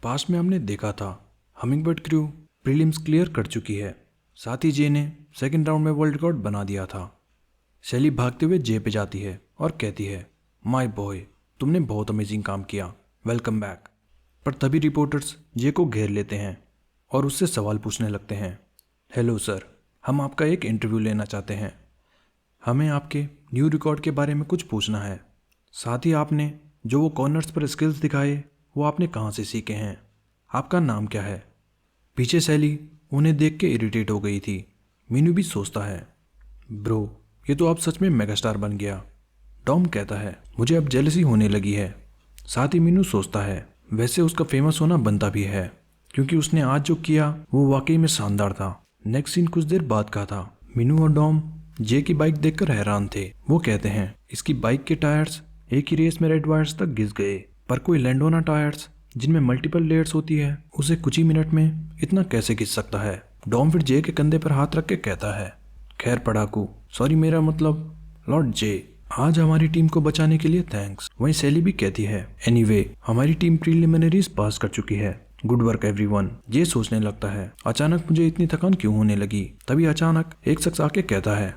Past में हमने देखा था हमिंगबर्ड क्रू प्रीलिम्स क्लियर कर चुकी है। साथ ही जे ने सेकेंड राउंड में वर्ल्ड रिकॉर्ड बना दिया था। शैली भागते हुए जे पे जाती है और कहती है, माय बॉय, तुमने बहुत अमेजिंग काम किया, वेलकम बैक। पर तभी रिपोर्टर्स जे को घेर लेते हैं और उससे सवाल पूछने लगते हैं। हेलो सर, हम आपका एक इंटरव्यू लेना चाहते हैं। हमें आपके न्यू रिकॉर्ड के बारे में कुछ पूछना है। साथ ही आपने जो वो कॉर्नर्स पर स्किल्स दिखाए वो आपने कहाँ से सीखे हैं? आपका नाम क्या है? पीछे शैली उन्हें देख के इरिटेट हो गई थी। मीनू भी सोचता है, ब्रो ये तो आप सच में मेगास्टार बन गया। टॉम कहता है, मुझे अब जेलसी होने लगी है। साथ ही मीनू सोचता है, वैसे उसका फेमस होना बनता भी है क्योंकि उसने आज जो किया वो वाकई में शानदार था। नेक्स्ट सीन कुछ देर बाद का था। मीनू और डॉम जे की बाइक देखकर हैरान थे। वो कहते हैं, इसकी बाइक के टायर्स एक ही रेस में रेड वायर्स तक घिस गए, पर कोई लैंडोना टायर्स जिनमें मल्टीपल लेयर्स होती है उसे कुछ ही मिनट में इतना कैसे घिस सकता है? डॉम फिर जे के कंधे पर हाथ रख के कहता है, खैर पढ़ाकू, सॉरी मेरा मतलब लॉर्ड जे, आज हमारी टीम को बचाने के लिए थैंक्स। वहीं सैली भी कहती है, एनीवे हमारी टीम प्रीलिमिनरीज पास कर चुकी है, गुड वर्क एवरीवन। ये सोचने लगता है, अचानक मुझे इतनी थकान क्यों होने लगी? तभी अचानक एक शख्स आके कहता है,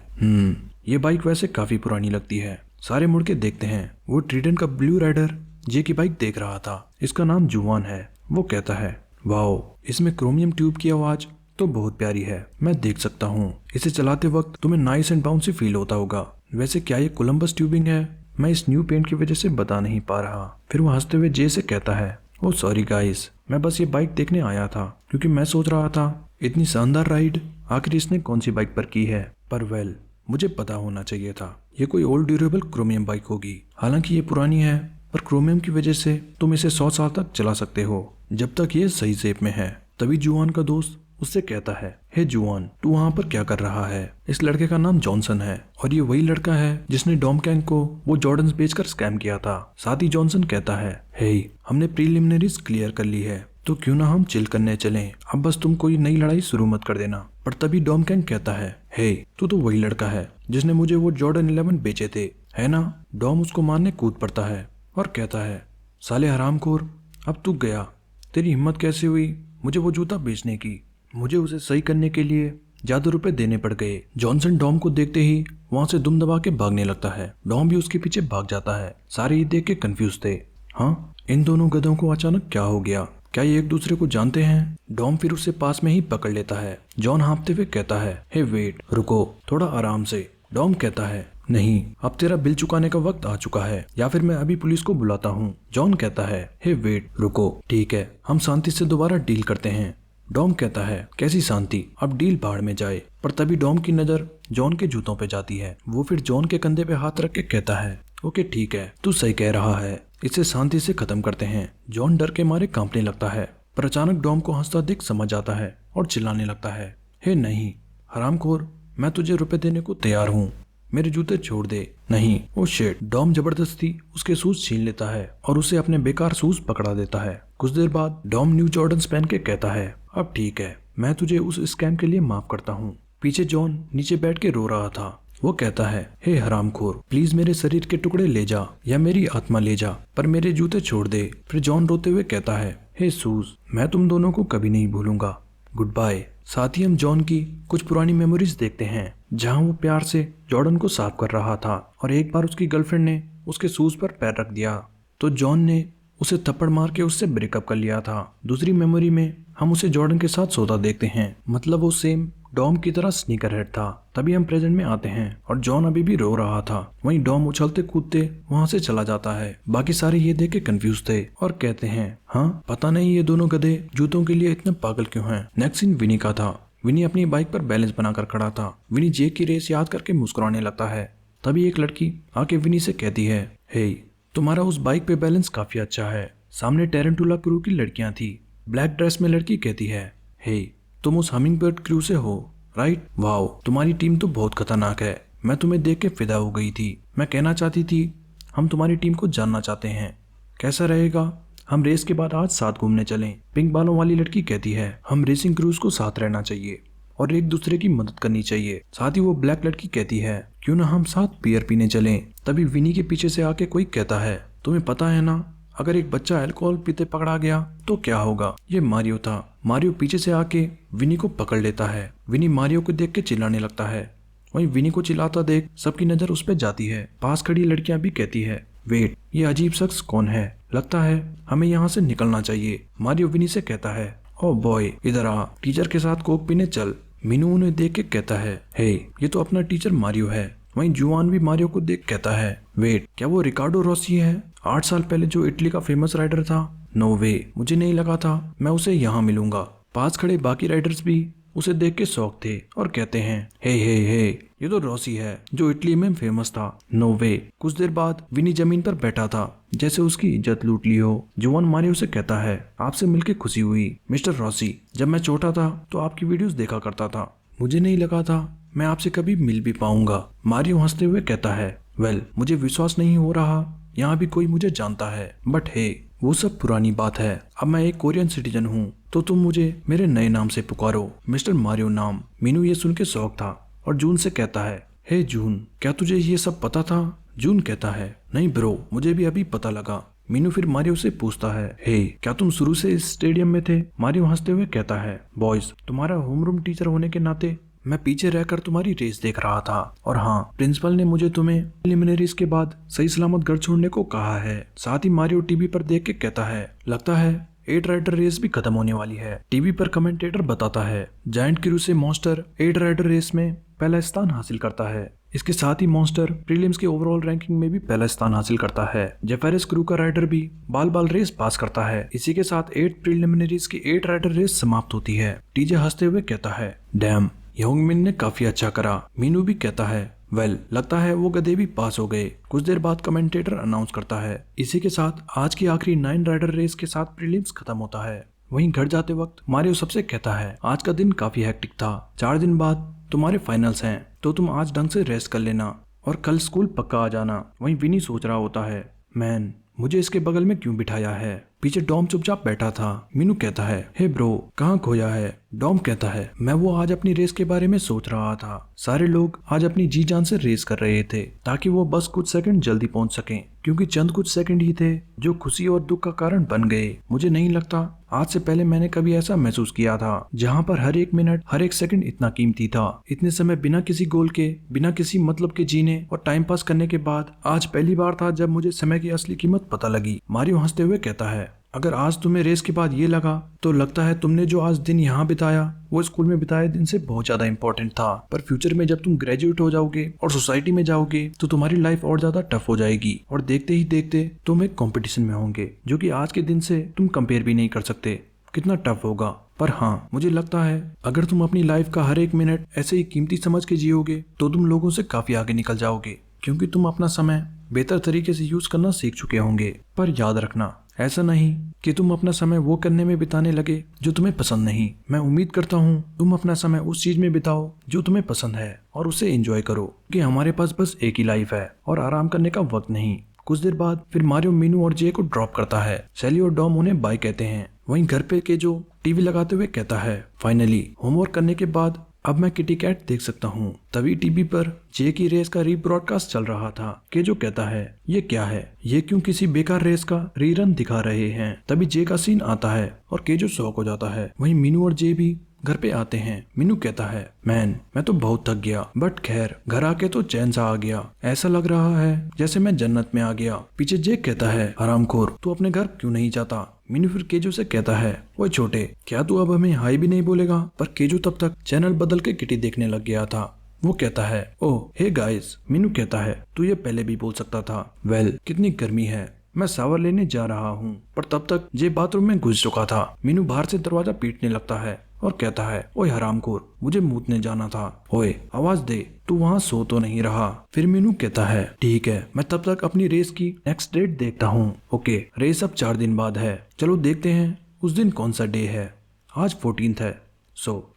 ये बाइक वैसे काफी पुरानी लगती है। सारे मुड़ के देखते हैं, वो ट्रीडेंट का ब्लू राइडर जे की बाइक देख रहा था। इसका नाम जुवान है। वो कहता है, वाओ, इसमें क्रोमियम ट्यूब की आवाज तो बहुत प्यारी है, मैं देख सकता हूँ। इसे चलाते वक्त तुम्हें नाइस एंड बाउंसी फील होता होगा। वैसे क्या ये कोलंबस ट्यूबिंग है? मैं इस न्यू पेंट की वजह से बता नहीं पा रहा। फिर वो हंसते हुए जे से कहता है, ओह सॉरी गाइस, मैं बस ये बाइक देखने आया था क्योंकि मैं सोच रहा था इतनी शानदार राइड आखिर इसने कौन सी बाइक पर की है। पर वेल, मुझे पता होना चाहिए था ये कोई ओल्ड ड्यूरेबल क्रोमियम बाइक होगी। हालांकि ये पुरानी है पर क्रोमियम की वजह से तुम इसे 100 साल तक चला सकते हो जब तक ये सही शेप में है। तभी जुआन का दोस्त उससे कहता है, हे जुआन, तू वहाँ पर क्या कर रहा है? इस लड़के का नाम जॉनसन है और ये वही लड़का है जिसने डॉम कैंग को वो जॉर्डन्स बेचकर स्कैम किया था। साथ ही जॉनसन कहता है, हे हमने प्रीलिमिनरीज क्लियर कर ली है तो क्यों ना हम चिल करने चलें, अब बस तुम कोई नई लड़ाई शुरू मत कर देना। पर तभी डॉम कैंग कहता है, हे तू तो वही लड़का है जिसने मुझे वो जॉर्डन 11 बेचे थे, है ना? डॉम उसको मारने कूद पड़ता है और कहता है, साले हरामखोर, अब तू गया, तेरी हिम्मत कैसे हुई मुझे वो जूता बेचने की? मुझे उसे सही करने के लिए ज्यादा रुपए देने पड़ गए। जॉनसन डॉम को देखते ही वहां से दुम दबा के भागने लगता है। डॉम भी उसके पीछे भाग जाता है। सारे ये देख के कंफ्यूज थे। हाँ, इन दोनों गधों को अचानक क्या हो गया? क्या ये एक दूसरे को जानते हैं? डॉम फिर उसे पास में ही पकड़ लेता है। जॉन हाँफते हुए कहता है, हे वेट, रुको, थोड़ा आराम से। डॉम कहता है, नहीं, अब तेरा बिल चुकाने का वक्त आ चुका है, या फिर मैं अभी पुलिस को बुलाता हूँ। जॉन कहता है, हे वेट, रुको, ठीक है, हम शांति से दोबारा डील करते हैं। डॉम कहता है, कैसी शांति, अब डील भाड़ में जाए। पर तभी डॉम की नजर जॉन के जूतों पे जाती है। वो फिर जॉन के कंधे पे हाथ रख के कहता है, ओके ठीक है, तू सही कह रहा है, इसे शांति से खत्म करते हैं। जॉन डर के मारे कांपने लगता है, पर अचानक डॉम को हंसता देख समझ आता है और चिल्लाने लगता है, हे नहीं हरामखोर, मैं तुझे रुपए देने को तैयार हूँ, मेरे जूते छोड़ दे। नहीं, ओ शिट। डॉम जबरदस्ती उसके शूज छीन लेता है और उसे अपने बेकार शूज पकड़ा देता है। कुछ देर बाद डॉम न्यू जॉर्डन्स पहन के कहता है, अब ठीक है, मैं तुझे उस स्कैम के लिए माफ करता हूँ। पीछे जॉन नीचे बैठ के रो रहा था। वो कहता है, हे हरामखोर, प्लीज मेरे शरीर के टुकड़े ले जा या मेरी आत्मा ले जा, पर मेरे जूते छोड़ दे। फिर जॉन रोते हुए कहता है, हे शूज, मैं तुम दोनों को कभी नहीं भूलूंगा, गुड बाय। साथ ही हम जॉन की कुछ पुरानी मेमोरीज देखते हैं जहां वो प्यार से जॉर्डन को साफ कर रहा था और एक बार उसकी गर्लफ्रेंड ने उसके शूज पर पैर रख दिया तो जॉन ने उसे थप्पड़ मार के उससे ब्रेकअप कर लिया था। दूसरी मेमोरी में हम उसे जॉर्डन के साथ सोता देखते हैं, मतलब वो सेम डॉम की तरह स्नीकर हेड था। तभी हम प्रेजेंट में आते हैं और जॉन अभी भी रो रहा था। वहीं डॉम उछलते कूदते वहां से चला जाता है। बाकी सारे ये देख के कंफ्यूज थे और कहते हैं, हाँ पता नहीं ये दोनों गधे जूतों के लिए इतने पागल क्यों हैं। नेक्स्ट सीन विनी का था। विनी अपनी बाइक पर बैलेंस बनाकर खड़ा था। विनी जे की रेस याद करके मुस्कुराने लगता है। तभी एक लड़की आके विनी से कहती है, हे तुम्हारा उस बाइक पे बैलेंस काफी अच्छा है। सामने टेरेंटुला क्रू की लड़कियां थी। ब्लैक ड्रेस में लड़की कहती है, हे तुम उस हमिंगबर्ड क्रू से हो, राइट? वाओ, तुम्हारी टीम तो बहुत खतरनाक है, मैं तुम्हें देख के फिदा हो गई थी। मैं कहना चाहती थी हम तुम्हारी टीम को जानना चाहते हैं, कैसा रहेगा हम रेस के बाद आज साथ घूमने चलें? पिंक बालों वाली लड़की कहती है, हम रेसिंग क्रूज को साथ रहना चाहिए और एक दूसरे की मदद करनी चाहिए। साथ ही वो ब्लैक लड़की कहती है, क्यों ना हम साथ बियर पीने चलें? तभी विनी के पीछे से आके कोई कहता है, तुम्हें पता है ना अगर एक बच्चा अल्कोहल पीते पकड़ा गया तो क्या होगा। ये मारियो था। मारियो पीछे से आके विनी को पकड़ लेता है। विनी मारियो को देख के चिल्लाने लगता है। वहीं विनी को चिल्लाता देख सबकी नजर उस पर जाती है। पास खड़ी लड़कियां भी कहती है, वेट, ये अजीब शख्स कौन है? लगता है हमें यहाँ से निकलना चाहिए। मारियो विनी से कहता है, ओ बॉय, इधर आ, टीचर के साथ कोक पीने चल। मीनू उन्हें देख के कहता है, हे, ये तो अपना टीचर मारियो है। वहीं जुआन भी मारियो को देख कहता है, वेट, क्या वो रिकार्डो रॉसी है? 8 साल पहले जो इटली का फेमस राइडर था? नो वे, मुझे नहीं लगा था मैं उसे यहाँ मिलूंगा। पास खड़े बाकी राइडर्स भी उसे देख के शौक थे और कहते हैं, हे, ये तो रॉसी है जो इटली में फेमस था। नो वे। कुछ देर बाद विनी जमीन पर बैठा था जैसे उसकी इज्जत लूट ली हो। जुआन मारियो से कहता है, आपसे मिलके खुशी हुई मिस्टर रॉसी। जब मैं छोटा था तो आपकी वीडियोस देखा करता था। मुझे नहीं लगा था मैं आपसे कभी मिल भी पाऊंगा। मारियो हंसते हुए कहता है, वेल, मुझे विश्वास नहीं हो रहा यहाँ भी कोई मुझे जानता है, बट हे, वो सब पुरानी बात है। अब मैं एक कोरियन सिटीजन हूँ तो तुम मुझे मेरे नए नाम से पुकारो, मिस्टर मारियो नाम। मीनू ये सुन के शौक था और जून से कहता है, हे जून, क्या तुझे ये सब पता था? जून कहता है, नहीं ब्रो, मुझे भी अभी पता लगा। मीनू फिर मारियो से पूछता है, हे, क्या तुम शुरू से इस स्टेडियम में थे? मारियो हंसते हुए कहता है, बॉयज, तुम्हारा होमरूम टीचर होने के नाते मैं पीछे रहकर तुम्हारी रेस देख रहा था, और हाँ, प्रिंसिपल ने मुझे तुम्हें प्रिलिमिनरीज के बाद सही सलामत घर छोड़ने को कहा है। साथ ही मारियो टीवी पर देख के कहता है, लगता है 8 राइडर रेस भी खत्म होने वाली है। टीवी पर कमेंटेटर बताता है, जायंट क्रू से मॉन्स्टर 8 राइडर रेस में पहला स्थान हासिल करता है। इसके साथ ही मॉन्स्टर प्रीलिम्स के ओवरऑल रैंकिंग में भी पहला स्थान हासिल करता है। जेफेरस क्रू का राइडर भी बाल रेस पास करता है। इसी के साथ 8 प्रीलिमिनरीज की 8 राइडर रेस समाप्त होती है। टीजे हंसते हुए कहता है, डैम, योंगमिन ने काफी अच्छा करा। मीनू भी कहता है, वेल, लगता है वो गधे भी पास हो गए। कुछ देर बाद कमेंटेटर अनाउंस करता है, इसी के साथ आज की आखिरी 9 राइडर रेस के साथ प्रीलिम्स खत्म होता है। वहीं घर जाते वक्त मारियो सबसे कहता है, आज का दिन काफी हेक्टिक था। 4 दिन बाद तुम्हारे फाइनल्स हैं, तो तुम आज ढंग से रेस्ट कर लेना और कल स्कूल पक्का आ जाना। वहीं विनी सोच रहा होता है, मैन, मुझे इसके बगल में क्यों बिठाया है? पीछे डॉम चुपचाप बैठा था। मीनू कहता है, हे ब्रो, कहाँ खोया है? डॉम कहता है, मैं वो आज अपनी रेस के बारे में सोच रहा था। सारे लोग आज अपनी जी जान से रेस कर रहे थे ताकि वो बस कुछ सेकंड जल्दी पहुंच सकें, क्योंकि चंद कुछ सेकंड ही थे जो खुशी और दुख का कारण बन गए। मुझे नहीं लगता आज से पहले मैंने कभी ऐसा महसूस किया था, जहाँ पर हर एक मिनट, हर एक सेकंड इतना कीमती था। इतने समय बिना किसी गोल के, बिना किसी मतलब के जीने और टाइम पास करने के बाद आज पहली बार था जब मुझे समय की असली कीमत पता लगी। मारियो हंसते हुए कहता है, अगर आज तुम्हें रेस के बाद ये लगा तो लगता है तुमने जो आज दिन यहाँ बिताया वो स्कूल में बिताए दिन से बहुत ज्यादा इंपॉर्टेंट था। पर फ्यूचर में जब तुम ग्रेजुएट हो जाओगे और सोसाइटी में जाओगे तो तुम्हारी लाइफ और ज्यादा टफ हो जाएगी, और देखते ही देखते तुम एक कंपटीशन में होंगे जो कि आज के दिन से तुम कंपेयर भी नहीं कर सकते। कितना टफ होगा। पर हाँ, मुझे लगता है अगर तुम अपनी लाइफ का हर एक मिनट ऐसे ही कीमती समझ के जियोगे तो तुम लोगों से काफी आगे निकल जाओगे, क्योंकि तुम अपना समय बेहतर तरीके से यूज करना सीख चुके होंगे। पर याद रखना, ऐसा नहीं कि तुम अपना समय वो करने में बिताने लगे जो तुम्हें पसंद नहीं। मैं उम्मीद करता हूँ तुम अपना समय उस चीज में बिताओ जो तुम्हें पसंद है और उसे एंजॉय करो, कि हमारे पास बस एक ही लाइफ है और आराम करने का वक्त नहीं। कुछ देर बाद फिर मारियो मीनू और जे को ड्रॉप करता है। सैली और डॉम उन्हें बाय कहते हैं। वहीं घर पे के जो टीवी लगाते हुए कहता है, फाइनली होमवर्क करने के बाद अब मैं किटी कैट देख सकता हूँ। तभी टीवी पर जे की रेस का रीब्रॉडकास्ट चल रहा था। के जो कहता है, ये क्या है? ये क्यों किसी बेकार रेस का रीरन दिखा रहे हैं? तभी जे का सीन आता है और के जो शॉक हो जाता है। वहीं मीनू और जे भी घर पे आते हैं। मीनू कहता है, मैन, मैं तो बहुत थक गया, बट खैर घर आके तो चैन सा आ गया। ऐसा लग रहा है जैसे मैं जन्नत में आ गया। पीछे जे कहता है, हरामखोर, तू अपने घर क्यों नहीं जाता? मीनू फिर केजू से कहता है, ओए छोटे, क्या तू अब हमें हाई भी नहीं बोलेगा? पर केजू तब तक चैनल बदल के किटी देखने लग गया था। वो कहता है, ओह हे गाइस। मीनू कहता है, तू ये पहले भी बोल सकता था। वेल, कितनी गर्मी है, मैं शावर लेने जा रहा हूँ। पर तब तक जे बाथरूम में घुस चुका था। मीनू बाहर से दरवाजा पीटने लगता है और कहता है, ओए हरामखोर, मुझे मूतने जाना था। ओए आवाज दे, तू वहाँ सो तो नहीं रहा? फिर मीनू कहता है, ठीक है, मैं तब तक अपनी रेस की नेक्स्ट डेट देखता हूँ। ओके, रेस अब 4 दिन बाद है, चलो देखते हैं उस दिन कौन सा डे है। आज 14th है।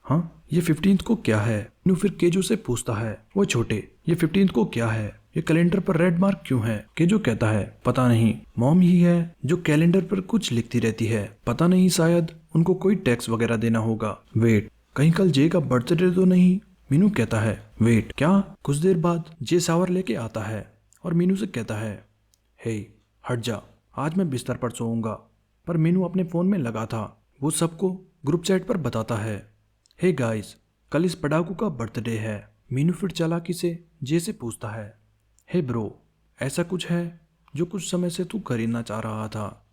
हाँ, ये 15th को क्या है? मीनू फिर केजू से पूछता है, वो छोटे, ये 15th को क्या है? ये कैलेंडर पर रेड मार्क क्यों है? केजू कहता है, पता नहीं, मॉम ही है जो कैलेंडर पर कुछ लिखती रहती है। पता नहीं, शायद उनको कोई टैक्स वगैरह देना होगा। वेट, कहीं कल जे का बर्थडे तो नहीं? मीनू कहता है, वेट, क्या? कुछ देर बाद जे शावर लेके आता है और मीनू से कहता है, हे हट जा, आज मैं बिस्तर पर सोऊंगा, पर मीनू अपने फ़ोन में लगा था। वो सबको ग्रुप चैट पर बताता है, हे गाइस, कल इस पढ़ाकू का बर्थडे है। मीनू फिर चालाकी से जे से पूछता है, हे ब्रो, ऐसा कुछ है जो कुछ समय से तू खरीदना चाह रहा था?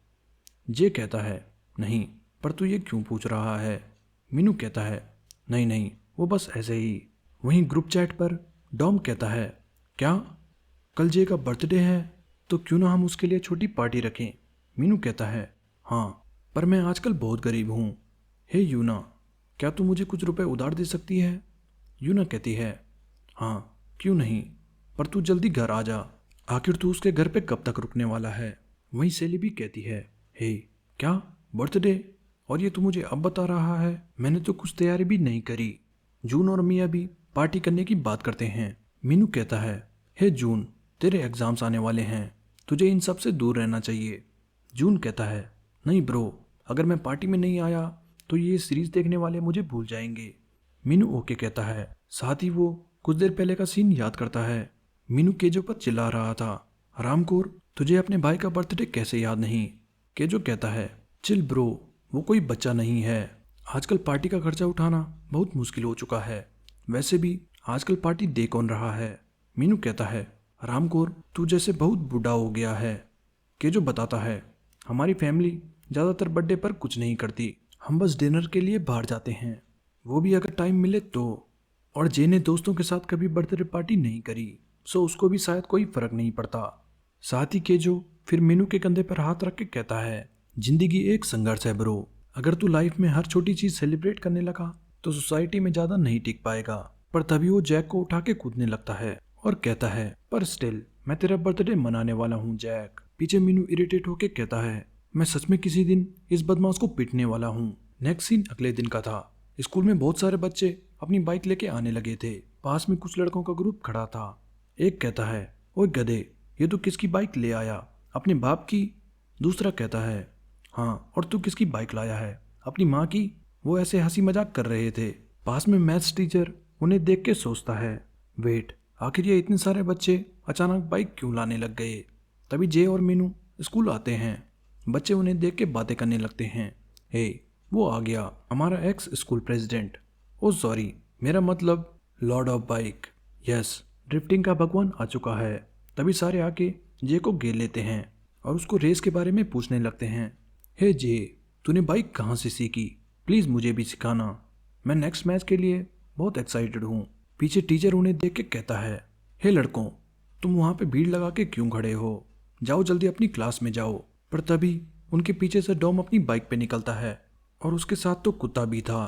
जे कहता है, नहीं, पर तू ये क्यों पूछ रहा है? मीनू कहता है, नहीं नहीं, वो बस ऐसे ही। वहीं ग्रुप चैट पर डॉम कहता है, क्या कल जे का बर्थडे है? तो क्यों ना हम उसके लिए छोटी पार्टी रखें? मीनू कहता है, हाँ, पर मैं आजकल बहुत गरीब हूँ। हे यूना, क्या तू मुझे कुछ रुपए उधार दे सकती है? यूना कहती है, हाँ, क्यों नहीं, पर तू जल्दी घर आ जा। आखिर तू उसके घर पे कब तक रुकने वाला है? वहीं सेली भी कहती है, हे, क्या बर्थडे? और ये तू मुझे अब बता रहा है? मैंने तो कुछ तैयारी भी नहीं करी। जून और मिया भी पार्टी करने की बात करते हैं। मीनू कहता है, हे जून, तेरे एग्जाम्स आने वाले हैं, तुझे इन सब से दूर रहना चाहिए। जून कहता है, नहीं ब्रो, अगर मैं पार्टी में नहीं आया तो ये सीरीज देखने वाले मुझे भूल जाएंगे। मीनू ओके कहता है। साथ ही वो कुछ देर पहले का सीन याद करता है। मीनू केजो पर चिल्ला रहा था, हरामखोर, तुझे अपने भाई का बर्थडे कैसे याद नहीं? केजो कहता है, चिल ब्रो, वो कोई बच्चा नहीं है। आजकल पार्टी का खर्चा उठाना बहुत मुश्किल हो चुका है। वैसे भी आजकल पार्टी दे कौन रहा है? मीनू कहता है, हरामखोर, तू जैसे बहुत बूढ़ा हो गया है। केजो बताता है, हमारी फैमिली ज़्यादातर बर्थडे पर कुछ नहीं करती, हम बस डिनर के लिए बाहर जाते हैं, वो भी अगर टाइम मिले तो। और जे ने दोस्तों के साथ कभी बर्थडे पार्टी नहीं करी, सो उसको भी शायद कोई फर्क नहीं पड़ता। साथ ही केजो फिर मीनू के कंधे पर हाथ रख के कहता है, जिंदगी एक संघर्ष है ब्रो। अगर तू लाइफ में हर छोटी चीज सेलिब्रेट करने लगा तो सोसाइटी में ज्यादा नहीं टिक पाएगा। पर तभी वो जैक को उठा के कूदने लगता है और कहता है, पर स्टिल मैं तेरा बर्थडे मनाने वाला हूँ जैक। पीछे मीनू इरिटेट होके कहता है, मैं सच में किसी दिन इस बदमाश को पीटने वाला हूँ। नेक्स्ट सीन अगले दिन का था। स्कूल में बहुत सारे बच्चे अपनी बाइक लेके आने लगे थे। पास में कुछ लड़कों का ग्रुप खड़ा था। एक कहता है, ओए गधे, ये तू किसकी बाइक ले आया? अपने बाप की? दूसरा कहता है, हाँ, और तू किसकी बाइक लाया है? अपनी माँ की? वो ऐसे हंसी मजाक कर रहे थे। पास में मैथ्स टीचर उन्हें देख के सोचता है, वेट, आखिर ये इतने सारे बच्चे अचानक बाइक क्यों लाने लग गए? तभी जे और मीनू स्कूल आते हैं। बच्चे उन्हें देख के बातें करने लगते हैं। हे, वो आ गया, हमारा एक्स स्कूल प्रेसिडेंट। ओ सॉरी, मेरा मतलब lord of bike. Yes, drifting का भगवान आ चुका है। तभी सारे आके जे को घेर लेते हैं और उसको रेस के बारे में पूछने लगते हैं। हे जे, तूने बाइक कहाँ से सीखी? प्लीज़ मुझे भी सिखाना, मैं नेक्स्ट मैच के लिए बहुत एक्साइटेड हूँ। पीछे टीचर उन्हें देख के कहता है, हे लड़कों, तुम वहाँ पे भीड़ लगा के क्यों खड़े हो? जाओ जल्दी अपनी क्लास में जाओ। पर तभी उनके पीछे से डॉम अपनी बाइक पे निकलता है और उसके साथ तो कुत्ता भी था।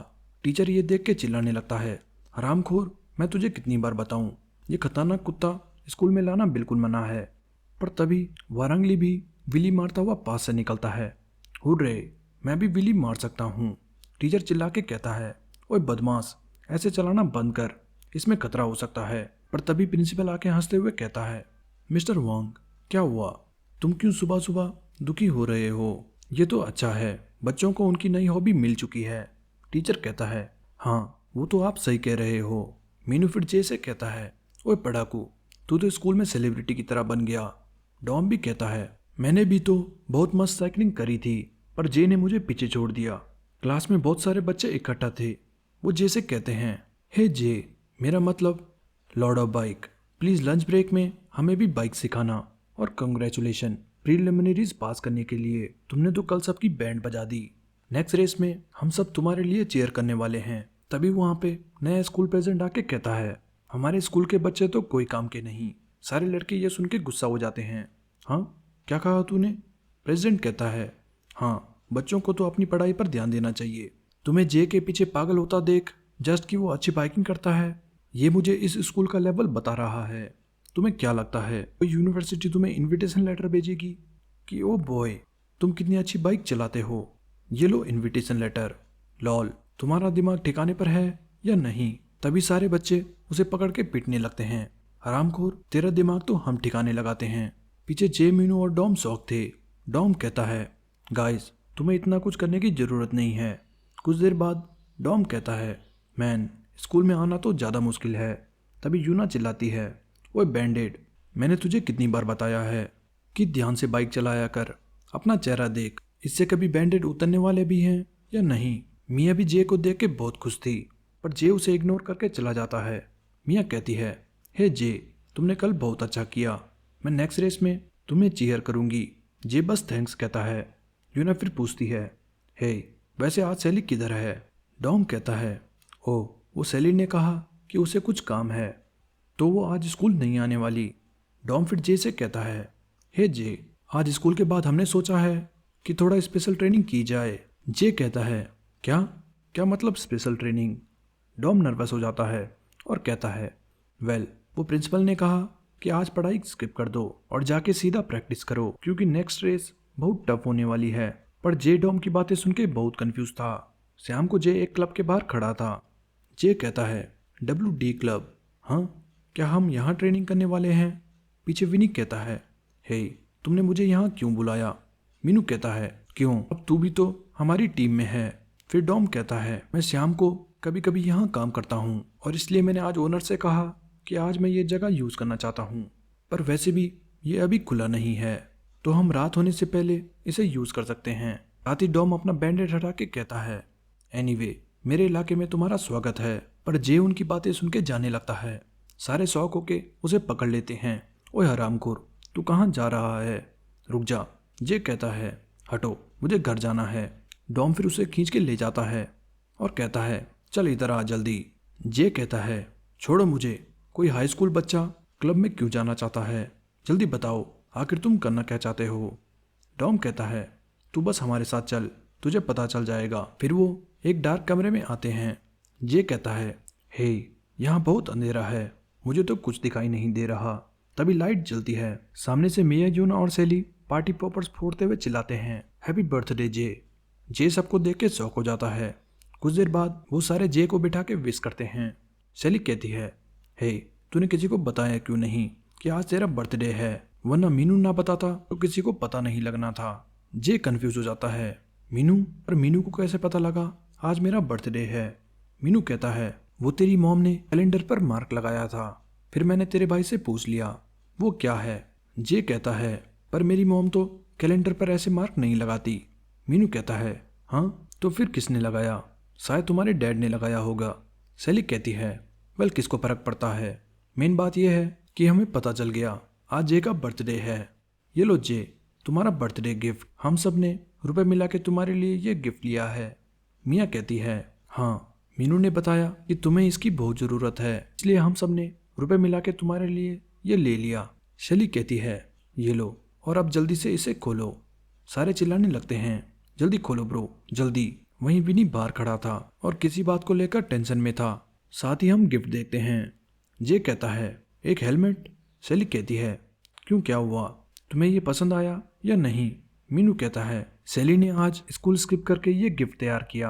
टीचर ये देख के चिल्लाने लगता है, हरामखोर, मैं तुझे कितनी बार बताऊं, ये खतरनाक कुत्ता स्कूल में लाना बिल्कुल मना है। पर तभी वारंगली भी विली मारता हुआ पास से निकलता है। हुर्रे, मैं भी विली मार सकता हूँ। टीचर चिल्ला के कहता है, ओए बदमाश, ऐसे चलाना बंद कर, इसमें खतरा हो सकता है। पर तभी प्रिंसिपल आके हंसते हुए कहता है, मिस्टर वांग, क्या हुआ? तुम क्यों सुबह सुबह दुखी हो रहे हो? ये तो अच्छा है, बच्चों को उनकी नई हॉबी मिल चुकी है। टीचर कहता है, हाँ, वो तो आप सही कह रहे हो। मीनू फिर जे से कहता है, ओए पढ़ाकू, तू तो स्कूल में सेलिब्रिटी की तरह बन गया। डॉम भी कहता है, मैंने भी तो बहुत मस्त साइकिलिंग करी थी, पर जे ने मुझे पीछे छोड़ दिया। क्लास में बहुत सारे बच्चे इकट्ठा थे। वो जे से कहते हैं, हे जे, मेरा मतलब lord of bike, please lunch break में हमें भी बाइक सिखाना। और कंग्रेचुलेशन, प्रीलिमिनरीज पास करने के लिए तुमने तो कल सबकी बैंड बजा दी। नेक्स्ट रेस में हम सब तुम्हारे लिए चीयर करने वाले हैं। तभी वहाँ पे नया स्कूल प्रेसिडेंट आके कहता है, हमारे स्कूल के बच्चे तो कोई काम के नहीं। सारे लड़के ये सुन के गुस्सा हो जाते हैं। हाँ, क्या कहा तूने? प्रेसिडेंट कहता है, हाँ, बच्चों को तो अपनी पढ़ाई पर ध्यान देना चाहिए। तुम्हें जे के पीछे पागल होता देख जस्ट कि वो अच्छी बाइकिंग करता है, ये मुझे इस स्कूल का लेवल बता रहा है। तुम्हें क्या लगता है कोई यूनिवर्सिटी तुम्हें इनविटेशन लेटर भेजेगी कि ओ बॉय, तुम कितनी अच्छी बाइक चलाते हो, ये लो इनविटेशन लेटर। लॉल, तुम्हारा दिमाग ठिकाने पर है या नहीं? तभी सारे बच्चे उसे पकड़ के पीटने लगते हैं। हरामखोर, तेरा दिमाग तो हम ठिकाने लगाते हैं। पीछे जे, मीनू और डॉम शौक थे। डॉम कहता है, गाइस, तुम्हें इतना कुछ करने की जरूरत नहीं है। कुछ देर बाद डॉम कहता है, मैन, स्कूल में आना तो ज़्यादा मुश्किल है। तभी यूना चिल्लाती है, ओए बैंडेड, मैंने तुझे कितनी बार बताया है कि ध्यान से बाइक चलाया कर। अपना चेहरा देख, इससे कभी बैंडेड उतरने वाले भी हैं या नहीं। मिया भी जे को देख के बहुत खुश थी, पर जे उसे इग्नोर करके चला जाता है। मिया कहती है, हे जे, तुमने कल बहुत अच्छा किया, मैं नेक्स्ट रेस में तुम्हें चीयर करूंगी। जे बस थैंक्स कहता है। यूना फिर पूछती है, हे वैसे आज सैली किधर है? डॉम कहता है, ओह वो सैली ने कहा कि उसे कुछ काम है तो वो आज स्कूल नहीं आने वाली। डॉम फिर जे से कहता है, हे जे, आज स्कूल के बाद हमने सोचा है कि थोड़ा स्पेशल ट्रेनिंग की जाए। जे कहता है, क्या क्या मतलब स्पेशल ट्रेनिंग? डॉम नर्वस हो जाता है और कहता है, वेल वो प्रिंसिपल ने कहा कि आज पढ़ाई स्किप कर दो और जाके सीधा प्रैक्टिस करो क्योंकि नेक्स्ट रेस बहुत टफ होने वाली है। पर जे डॉम की बातें सुन के बहुत कंफ्यूज था। शाम को जे एक क्लब के बाहर खड़ा था। जे कहता है, WD क्लब? हाँ, क्या हम यहाँ ट्रेनिंग करने वाले हैं? पीछे विनी कहता है, हे तुमने मुझे यहाँ क्यों बुलाया? मीनू कहता है, क्यों, अब तू भी तो हमारी टीम में है। फिर डॉम कहता है, मैं शाम को कभी कभी यहाँ काम करता हूँ और इसलिए मैंने आज ओनर से कहा कि आज मैं ये जगह यूज़ करना चाहता हूँ, पर वैसे भी ये अभी खुला नहीं है तो हम रात होने से पहले इसे यूज़ कर सकते हैं। साथ ही डॉम अपना बैंडेड हटा के कहता है, एनीवे मेरे इलाके में तुम्हारा स्वागत है। पर जे उनकी बातें सुन के जाने लगता है। सारे शौक होके उसे पकड़ लेते हैं। ओए हरामखोर, तू कहाँ जा रहा है? रुक जा, जे कहता है, हटो मुझे घर जाना है। डॉम फिर उसे खींच के ले जाता है और कहता है, चल इधर आ जल्दी। जे कहता है, छोड़ो मुझे, कोई हाई स्कूल बच्चा क्लब में क्यों जाना चाहता है? जल्दी बताओ, आखिर तुम करना क्या चाहते हो? डॉम कहता है, तू बस हमारे साथ चल, तुझे पता चल जाएगा। फिर वो एक डार्क कमरे में आते हैं। जे कहता है, हे यहाँ बहुत अंधेरा है, मुझे तो कुछ दिखाई नहीं दे रहा। तभी लाइट जलती है। सामने से मिया, यूना और सैली पार्टी पॉपर्स फोड़ते हुए चिल्लाते हैं, हैप्पी बर्थडे जे। जे सबको देख के शॉक हो जाता है। कुछ देर बाद वो सारे जे को बिठा के विश करते हैं। सैली कहती है, हे तूने किसी को बताया क्यों नहीं कि आज तेरा बर्थडे है? वरना मीनू ना बताता तो किसी को पता नहीं लगना था। जे कंफ्यूज हो जाता है, मीनू? पर मीनू को कैसे पता लगा आज मेरा बर्थडे है? मीनू कहता है, वो तेरी मॉम ने कैलेंडर पर मार्क लगाया था, फिर मैंने तेरे भाई से पूछ लिया वो क्या है। जे कहता है, पर मेरी मॉम तो कैलेंडर पर ऐसे मार्क नहीं लगाती। मीनू कहता है, हाँ तो फिर किसने लगाया? शायद तुम्हारे डैड ने लगाया होगा। सैली कहती है, वेल किसको फर्क पड़ता है, मेन बात यह है कि हमें पता चल गया आज जे का बर्थडे है। ये लो जे, तुम्हारा बर्थडे गिफ्ट। हम सब ने रुपए मिला के तुम्हारे लिए ये गिफ्ट लिया है। मिया कहती है, हाँ मीनू ने बताया कि तुम्हें इसकी बहुत ज़रूरत है, इसलिए हम सब ने रुपए मिला के तुम्हारे लिए ये ले लिया। शैली कहती है, ये लो और अब जल्दी से इसे खोलो। सारे चिल्लाने लगते हैं, जल्दी खोलो ब्रो, जल्दी। वहीं विनी बाहर खड़ा था और किसी बात को लेकर टेंशन में था। साथ ही हम गिफ्ट देखते हैं। जे कहता है, एक हेलमेट। शैली कहती है, क्यों, क्या हुआ, तुम्हें ये पसंद आया या नहीं? मीनू कहता है, शैली ने आज स्कूल स्किप करके ये गिफ्ट तैयार किया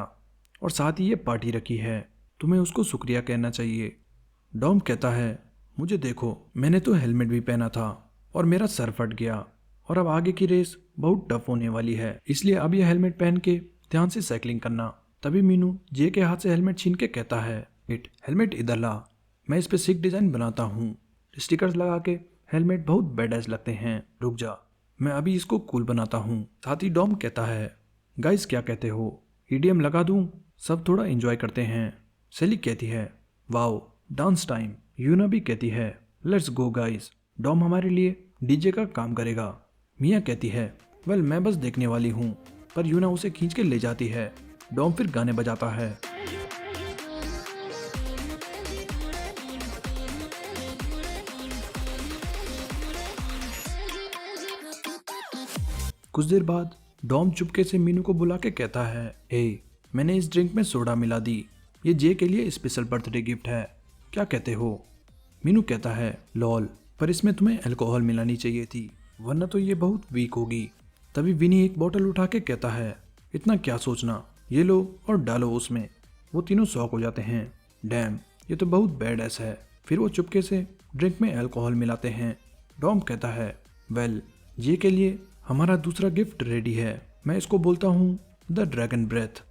और साथ ही ये पार्टी रखी है, तुम्हें उसको शुक्रिया कहना चाहिए। डॉम कहता है, मुझे देखो, मैंने तो हेलमेट भी पहना था और मेरा सर फट गया और अब आगे की रेस बहुत टफ होने वाली है, इसलिए अब यह हेलमेट पहन के ध्यान से साइकिलिंग करना। तभी मीनू जे के हाथ से हेलमेट छीन के कहता है, इट हेलमेट इधर ला, मैं इस पे सिक डिजाइन बनाता हूँ। स्टिकर्स लगा के हेलमेट बहुत बेडएस लगते हैं, रुक जा, मैं अभी इसको कूल बनाता हूँ। साथ ही डॉम कहता है, गाइस क्या कहते हो, ईडीएम लगा दूँ, सब थोड़ा एंजॉय करते हैं। सैली कहती है, वाओ डांस टाइम। यूना भी कहती है, लेट्स गो गाइस, डॉम हमारे लिए डीजे का काम करेगा। मिया कहती है, वेल मैं बस देखने वाली हूँ, पर यूना उसे खींच के ले जाती है। डॉम फिर गाने बजाता है। कुछ देर बाद डॉम चुपके से मीनू को बुला के कहता है, हे मैंने इस ड्रिंक में सोडा मिला दी, ये जे के लिए स्पेशल बर्थडे गिफ्ट है, क्या कहते हो? मीनू कहता है, लॉल, पर इसमें तुम्हें अल्कोहल मिलानी चाहिए थी, वरना तो ये बहुत वीक होगी। तभी विनी एक बोतल उठा के कहता है, इतना क्या सोचना, ये लो और डालो उसमें। वो तीनों शॉक हो जाते हैं, डैम ये तो बहुत बैड एस है। फिर वो चुपके से ड्रिंक में अल्कोहल मिलाते हैं। डॉम कहता है, वेल ये के लिए हमारा दूसरा गिफ्ट रेडी है, मैं इसको बोलता हूँ द ड्रैगन ब्रेथ।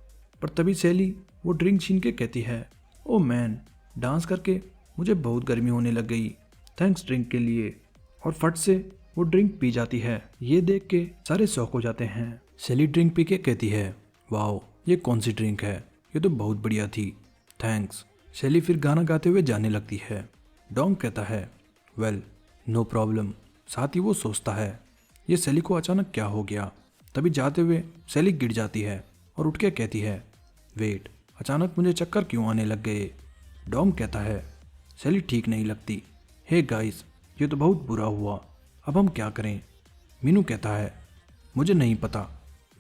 पर तभी सैली वो ड्रिंक छीन के कहती है, ओ मैन, डांस करके मुझे बहुत गर्मी होने लग गई, थैंक्स ड्रिंक के लिए। और फट से वो ड्रिंक पी जाती है। ये देख के सारे शॉक हो जाते हैं। सेली ड्रिंक पी के कहती है, वाओ ये कौन सी ड्रिंक है, ये तो बहुत बढ़िया थी, थैंक्स। सेली फिर गाना गाते हुए जाने लगती है। डॉम कहता है, वेल नो प्रॉब्लम। साथ ही वो सोचता है ये सेली को अचानक क्या हो गया। तभी जाते हुए सेली गिर जाती है और उठ के कहती है, वेट, अचानक मुझे चक्कर क्यों आने लग गए। डॉम कहता है, सेली ठीक नहीं लगती। हे गाइस, ये तो बहुत बुरा हुआ, अब हम क्या करें। मीनू कहता है, मुझे नहीं पता,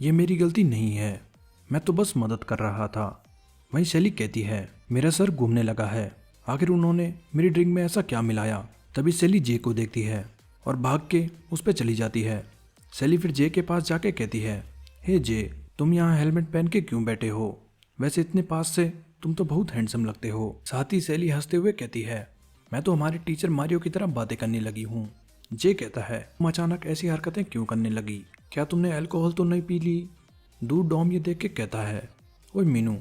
ये मेरी गलती नहीं है, मैं तो बस मदद कर रहा था। वहीं सेली कहती है, मेरा सर घूमने लगा है, आखिर उन्होंने मेरी ड्रिंक में ऐसा क्या मिलाया। तभी सेली जे को देखती है और भाग के उस पर चली जाती है। सेली फिर जे के पास जाके कहती है, हे जे, तुम यहाँ हेलमेट पहन के क्यों बैठे हो, वैसे इतने पास से तुम तो बहुत हैंडसम लगते हो। साथ ही सेली हंसते हुए कहती है, मैं तो हमारे टीचर मारियो की तरह बातें करने लगी हूँ। जे कहता है, तुम अचानक ऐसी हरकतें क्यों करने लगी, क्या तुमने अल्कोहल तो नहीं पी ली। दूर डॉम ये देख के कहता है, ओए मीनू,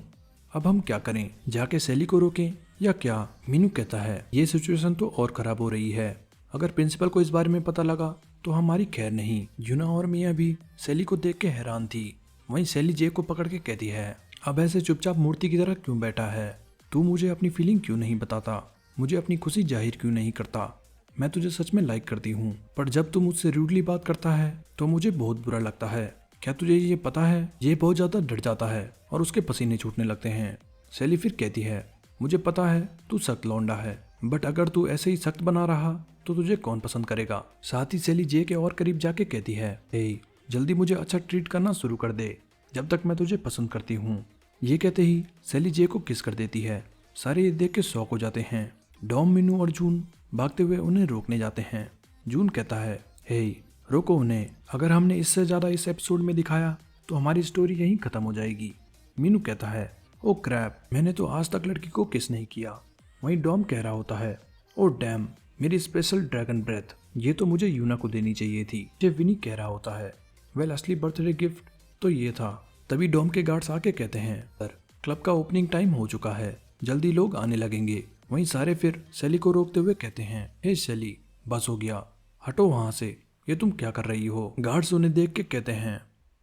अब हम क्या करें, जाके सेली को रोकें या क्या। मीनू कहता है, ये सिचुएशन तो और खराब हो रही है, अगर प्रिंसिपल को इस बारे में पता लगा तो हमारी खैर नहीं। यूना और मिया भी सेली को देख के हैरान थी। वहीं सेली जे को पकड़ के कहती है, अब ऐसे चुपचाप मूर्ति की तरह क्यों बैठा है, तू मुझे अपनी फीलिंग क्यों नहीं बताता, मुझे अपनी खुशी जाहिर क्यों नहीं करता। मैं तुझे सच में लाइक करती हूँ, पर जब तू मुझसे रूडली बात करता है तो मुझे बहुत बुरा लगता है। क्या तुझे ये पता है, ये बहुत ज्यादा डर जाता है और उसके पसीने छूटने लगते हैं। सेली फिर कहती है, मुझे पता है तू सख्त लौंडा है, बट अगर तू ऐसे ही सख्त बना रहा तो तुझे कौन पसंद करेगा। साथ ही सेली जे के और करीब जाके कहती है, हे जल्दी मुझे अच्छा ट्रीट करना शुरू कर दे, जब तक मैं तुझे पसंद करती हूँ। ये कहते ही सेली जे को किस कर देती है। सारे ये देख के शॉक हो जाते हैं। डॉम, मीनू और जून भागते हुए उन्हें रोकने जाते हैं। जून कहता है, हे रोको उन्हें, अगर हमने इससे ज्यादा इस एपिसोड में दिखाया तो हमारी स्टोरी यहीं खत्म हो जाएगी। मीनू कहता है, ओ क्रैप, मैंने तो आज तक लड़की को किस नहीं किया। वहीं डॉम कह रहा होता है, ओ डैम, मेरी स्पेशल ड्रैगन ब्रेथ, ये तो मुझे यूना को देनी चाहिए थी। जब विनी कह रहा होता है, वेल असली बर्थडे गिफ्ट तो ये था। तभी डॉम के गार्ड्स आके कहते हैं, सर क्लब का ओपनिंग टाइम हो चुका है, जल्दी लोग आने लगेंगे। वहीं सारे फिर सेली को रोकते हुए कहते हैं, हे सेली, बस हो गया, हटो वहां से, ये तुम क्या कर रही हो। गार्ड्स उन्हें देख के कहते हैं,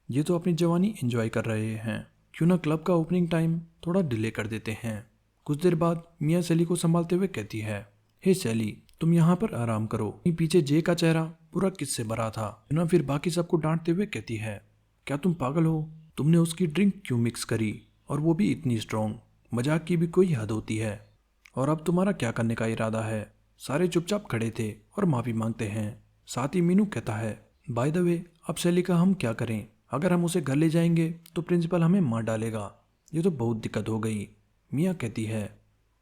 ये तो अपनी जवानी एंजॉय कर रहे हैं, क्यों ना क्लब का ओपनिंग टाइम थोड़ा डिले कर देते हैं। कुछ देर बाद मिया सेली को संभालते हुए कहती है, हे सेली, तुम यहाँ पर आराम करो। पीछे जे का चेहरा पूरा किससे भरा था। यूना फिर बाकी सबको डांटते हुए कहती है, क्या तुम पागल हो, तुमने उसकी ड्रिंक क्यों मिक्स करी, और वो भी इतनी स्ट्रॉन्ग, मजाक की भी कोई हद होती है। और अब तुम्हारा क्या करने का इरादा है। सारे चुपचाप खड़े थे और माफी मांगते हैं। साथ ही मीनू कहता है, बाय द वे, अब सेली का हम क्या करें, अगर हम उसे घर ले जाएंगे तो प्रिंसिपल हमें मार डालेगा, ये तो बहुत दिक्कत हो गई। मिया कहती है,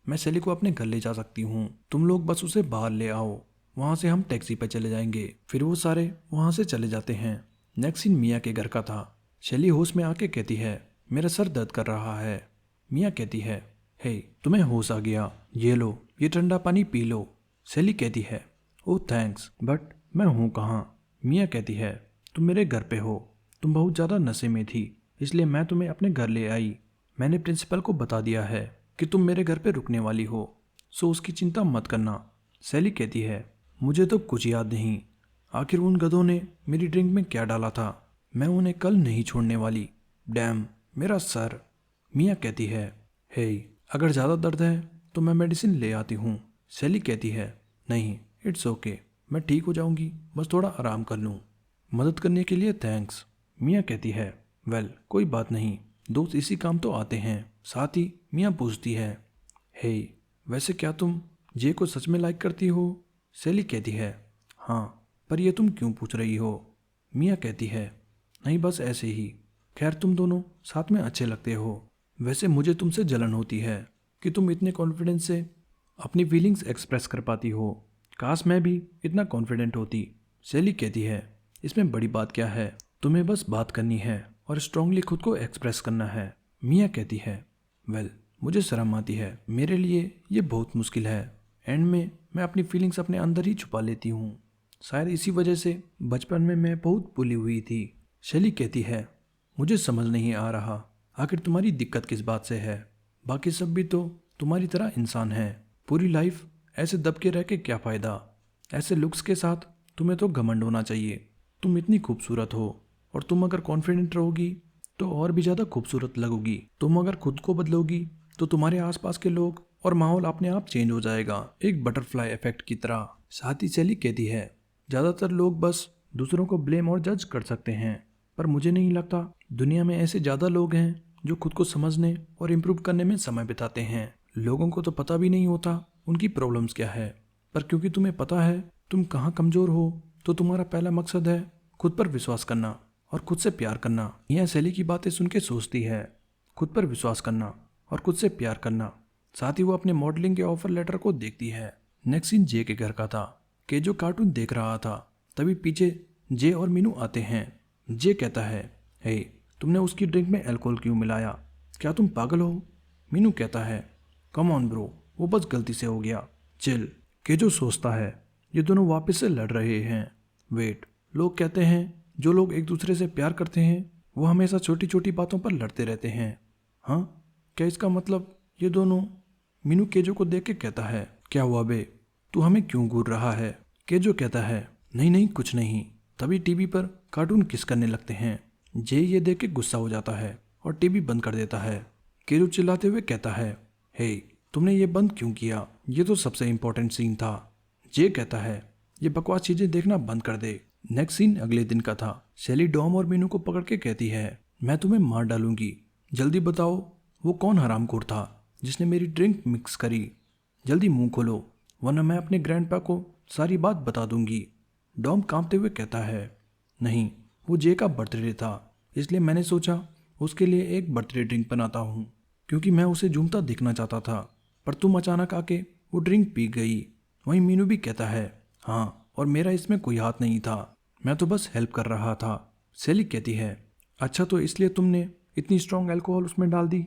मैं सेली को अपने घर ले जा सकती हूँ, तुम लोग बस उसे बाहर ले आओ, वहाँ से हम टैक्सी पर चले जाएंगे। फिर वो सारे वहाँ से चले जाते हैं। नेक्स्ट सीन मिया के घर का था। सेली होश में आके कहती है, मेरा सर दर्द कर रहा है। मिया कहती है, हे तुम्हें होश आ गया, ये लो, ये ठंडा पानी पी लो। सेली कहती है, ओह थैंक्स, बट मैं हूँ कहाँ। मिया कहती है, तुम मेरे घर पे हो, तुम बहुत ज़्यादा नशे में थी, इसलिए मैं तुम्हें अपने घर ले आई। मैंने प्रिंसिपल को बता दिया है कि तुम मेरे घर पे रुकने वाली हो, सो उसकी चिंता मत करना। सेली कहती है, मुझे तो कुछ याद नहीं, आखिर उन गधों ने मेरी ड्रिंक में क्या डाला था, मैं उन्हें कल नहीं छोड़ने वाली। डैम, मेरा सर। मिया कहती है, हे अगर ज़्यादा दर्द है तो मैं मेडिसिन ले आती हूँ। सेली कहती है, नहीं इट्स ओके, मैं ठीक हो जाऊंगी, बस थोड़ा आराम कर लूँ। मदद करने के लिए थैंक्स। मिया कहती है, वेल कोई बात नहीं, दोस्त इसी काम तो आते हैं। साथ ही मिया पूछती है, हे वैसे क्या तुम जे को सच में लाइक करती हो। सेली कहती है, हाँ, पर ये तुम क्यों पूछ रही हो। मिया कहती है, नहीं बस ऐसे ही, खैर तुम दोनों साथ में अच्छे लगते हो। वैसे मुझे तुमसे जलन होती है कि तुम इतने कॉन्फिडेंस से अपनी फीलिंग्स एक्सप्रेस कर पाती हो, काश मैं भी इतना कॉन्फिडेंट होती। सेली कहती है, इसमें बड़ी बात क्या है, तुम्हें बस बात करनी है और स्ट्रांगली खुद को एक्सप्रेस करना है। मिया कहती है, वेल मुझे शर्म आती है, मेरे लिए ये बहुत मुश्किल है, एंड में मैं अपनी फीलिंग्स अपने अंदर ही छुपा लेती हूँ, शायद इसी वजह से बचपन में मैं बहुत भूली हुई थी। शेली कहती है, मुझे समझ नहीं आ रहा आखिर तुम्हारी दिक्कत किस बात से है, बाकी सब भी तो तुम्हारी तरह इंसान हैं, पूरी लाइफ ऐसे दब के रह के क्या फ़ायदा, ऐसे लुक्स के साथ तुम्हें तो घमंड होना चाहिए। तुम इतनी खूबसूरत हो और तुम अगर कॉन्फिडेंट रहोगी तो और भी ज़्यादा खूबसूरत लगोगी। तुम अगर खुद को बदलोगी तो तुम्हारे आसपास के लोग और माहौल अपने आप चेंज हो जाएगा, एक बटरफ्लाई इफेक्ट की तरह। साथ ही सैली कहती है, ज़्यादातर लोग बस दूसरों को ब्लेम और जज कर सकते हैं, पर मुझे नहीं लगता दुनिया में ऐसे ज़्यादा लोग हैं जो खुद को समझने और इम्प्रूव करने में समय बिताते हैं। लोगों को तो पता भी नहीं होता उनकी प्रॉब्लम्स क्या है, पर क्योंकि तुम्हें पता है तुम कहाँ कमज़ोर हो, तो तुम्हारा पहला मकसद है खुद पर विश्वास करना और खुद से प्यार करना। यह सैली की बातें सुन के सोचती है, खुद पर विश्वास करना और खुद से प्यार करना। साथ ही वो अपने मॉडलिंग के ऑफर लेटर को देखती है। नेक्स्ट सीन जे के घर का था। के जो कार्टून देख रहा था, तभी पीछे जे और मीनू आते हैं। जे कहता है, हे तुमने उसकी ड्रिंक में अल्कोहल क्यों मिलाया? क्या तुम पागल हो? मीनू कहता है, कम ऑन ब्रो, वो बस गलती से हो गया, चिल। के जो सोचता है ये दोनों वापस से लड़ रहे हैं। वेट, लोग कहते हैं जो लोग एक दूसरे से प्यार करते हैं वो हमेशा छोटी छोटी बातों पर लड़ते रहते हैं। हाँ, क्या इसका मतलब ये दोनों? मीनू केजो को देख के कहता है, क्या हुआ बे, तू हमें क्यों घूर रहा है? केजो कहता है, नहीं नहीं कुछ नहीं। तभी टीवी पर कार्टून किस करने लगते हैं। जे ये देख के गुस्सा हो जाता है और टीवी बंद कर देता है। केजो चिल्लाते हुए कहता है, हे तुमने ये बंद क्यों किया? ये तो सबसे इंपॉर्टेंट सीन था। जे कहता है, ये बकवास चीजें देखना बंद कर दे। नेक्स्ट सीन अगले दिन का था। सैली डॉम और मीनू को पकड़ के कहती है, मैं तुम्हें मार डालूंगी, जल्दी बताओ वो कौन हरामखोर था जिसने मेरी ड्रिंक मिक्स करी? जल्दी मुंह खोलो वरना मैं अपने ग्रैंडपा को सारी बात बता दूंगी। डॉम कांपते हुए कहता है, नहीं, वो जे का बर्थडे था, इसलिए मैंने सोचा उसके लिए एक बर्थडे ड्रिंक बनाता हूँ, क्योंकि मैं उसे झूमता देखना चाहता था, पर तुम अचानक आके वो ड्रिंक पी गई। वहीं मीनू भी कहता है, हाँ, और मेरा इसमें कोई हाथ नहीं था, मैं तो बस हेल्प कर रहा था। सैली कहती है, अच्छा तो इसलिए तुमने इतनी स्ट्रॉन्ग अल्कोहल उसमें डाल दी?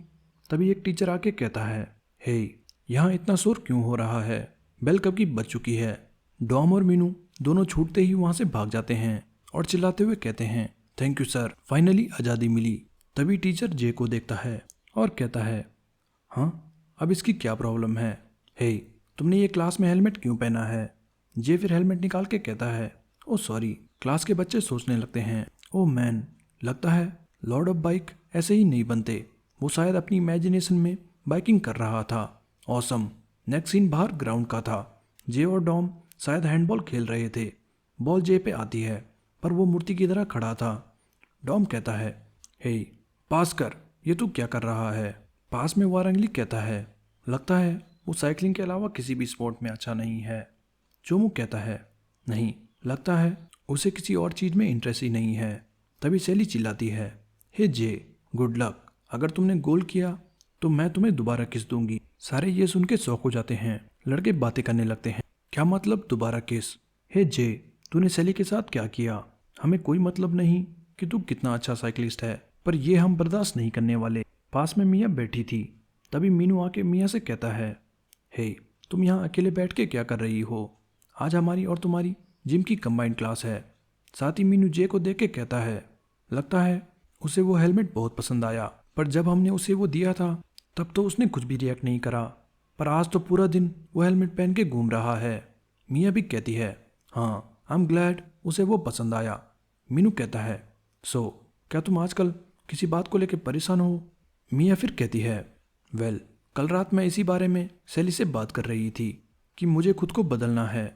तभी एक टीचर आके कहता है, हे यहाँ इतना शोर क्यों हो रहा है? बेल कब की बज चुकी है। डॉम और मीनू दोनों छूटते ही वहां से भाग जाते हैं और चिल्लाते हुए कहते हैं, थैंक यू सर, फाइनली आज़ादी मिली। तभी टीचर जे को देखता है और कहता है, हाँ अब इसकी क्या प्रॉब्लम है? हे तुमने ये क्लास में हेलमेट क्यों पहना है? जे फिर हेलमेट निकाल के कहता है, ओ सॉरी। क्लास के बच्चे सोचने लगते हैं, ओ मैन, लगता है लॉर्ड ऑफ बाइक ऐसे ही नहीं बनते। वो शायद अपनी इमेजिनेशन में बाइकिंग कर रहा था। ऑसम। नेक्स्ट सीन बाहर ग्राउंड का था। जे और डॉम शायद हैंडबॉल खेल रहे थे। बॉल जे पे आती है पर वो मूर्ति की तरह खड़ा था। डॉम कहता है, हे पास कर, ये तू क्या कर रहा है? पास में वारंगली कहता है, लगता है वो साइकिलिंग के अलावा किसी भी स्पोर्ट में अच्छा नहीं है। चोमू कहता है, नहीं, लगता है उसे किसी और चीज़ में इंटरेस्ट ही नहीं है। तभी सैली चिल्लाती है, हे जे, गुड लक, अगर तुमने गोल किया तो मैं तुम्हें दोबारा किस दूंगी। सारे ये सुन के शौक हो जाते हैं। लड़के बातें करने लगते हैं, क्या मतलब दोबारा किस? हे जे, तूने सैली के साथ क्या किया? हमें कोई मतलब नहीं कि तू कितना अच्छा साइकिलिस्ट है, पर यह हम बर्दाश्त नहीं करने वाले। पास में मियाँ बैठी थी। तभी मीनू आके मियाँ से कहता है, हे तुम यहाँ अकेले बैठ के क्या कर रही हो? आज हमारी और तुम्हारी जिम की कंबाइंड क्लास है। साथ ही मीनू जे को देख के कहता है, लगता है उसे वो हेलमेट बहुत पसंद आया, पर जब हमने उसे वो दिया था तब तो उसने कुछ भी रिएक्ट नहीं करा, पर आज तो पूरा दिन वो हेलमेट पहन के घूम रहा है। मियाँ भी कहती है, हाँ आई एम ग्लैड उसे वो पसंद आया। मीनू कहता है, सो क्या तुम आजकल किसी बात को लेकर परेशान हो? मियाँ फिर कहती है, वेल कल रात मैं इसी बारे में सैली से बात कर रही थी कि मुझे खुद को बदलना है।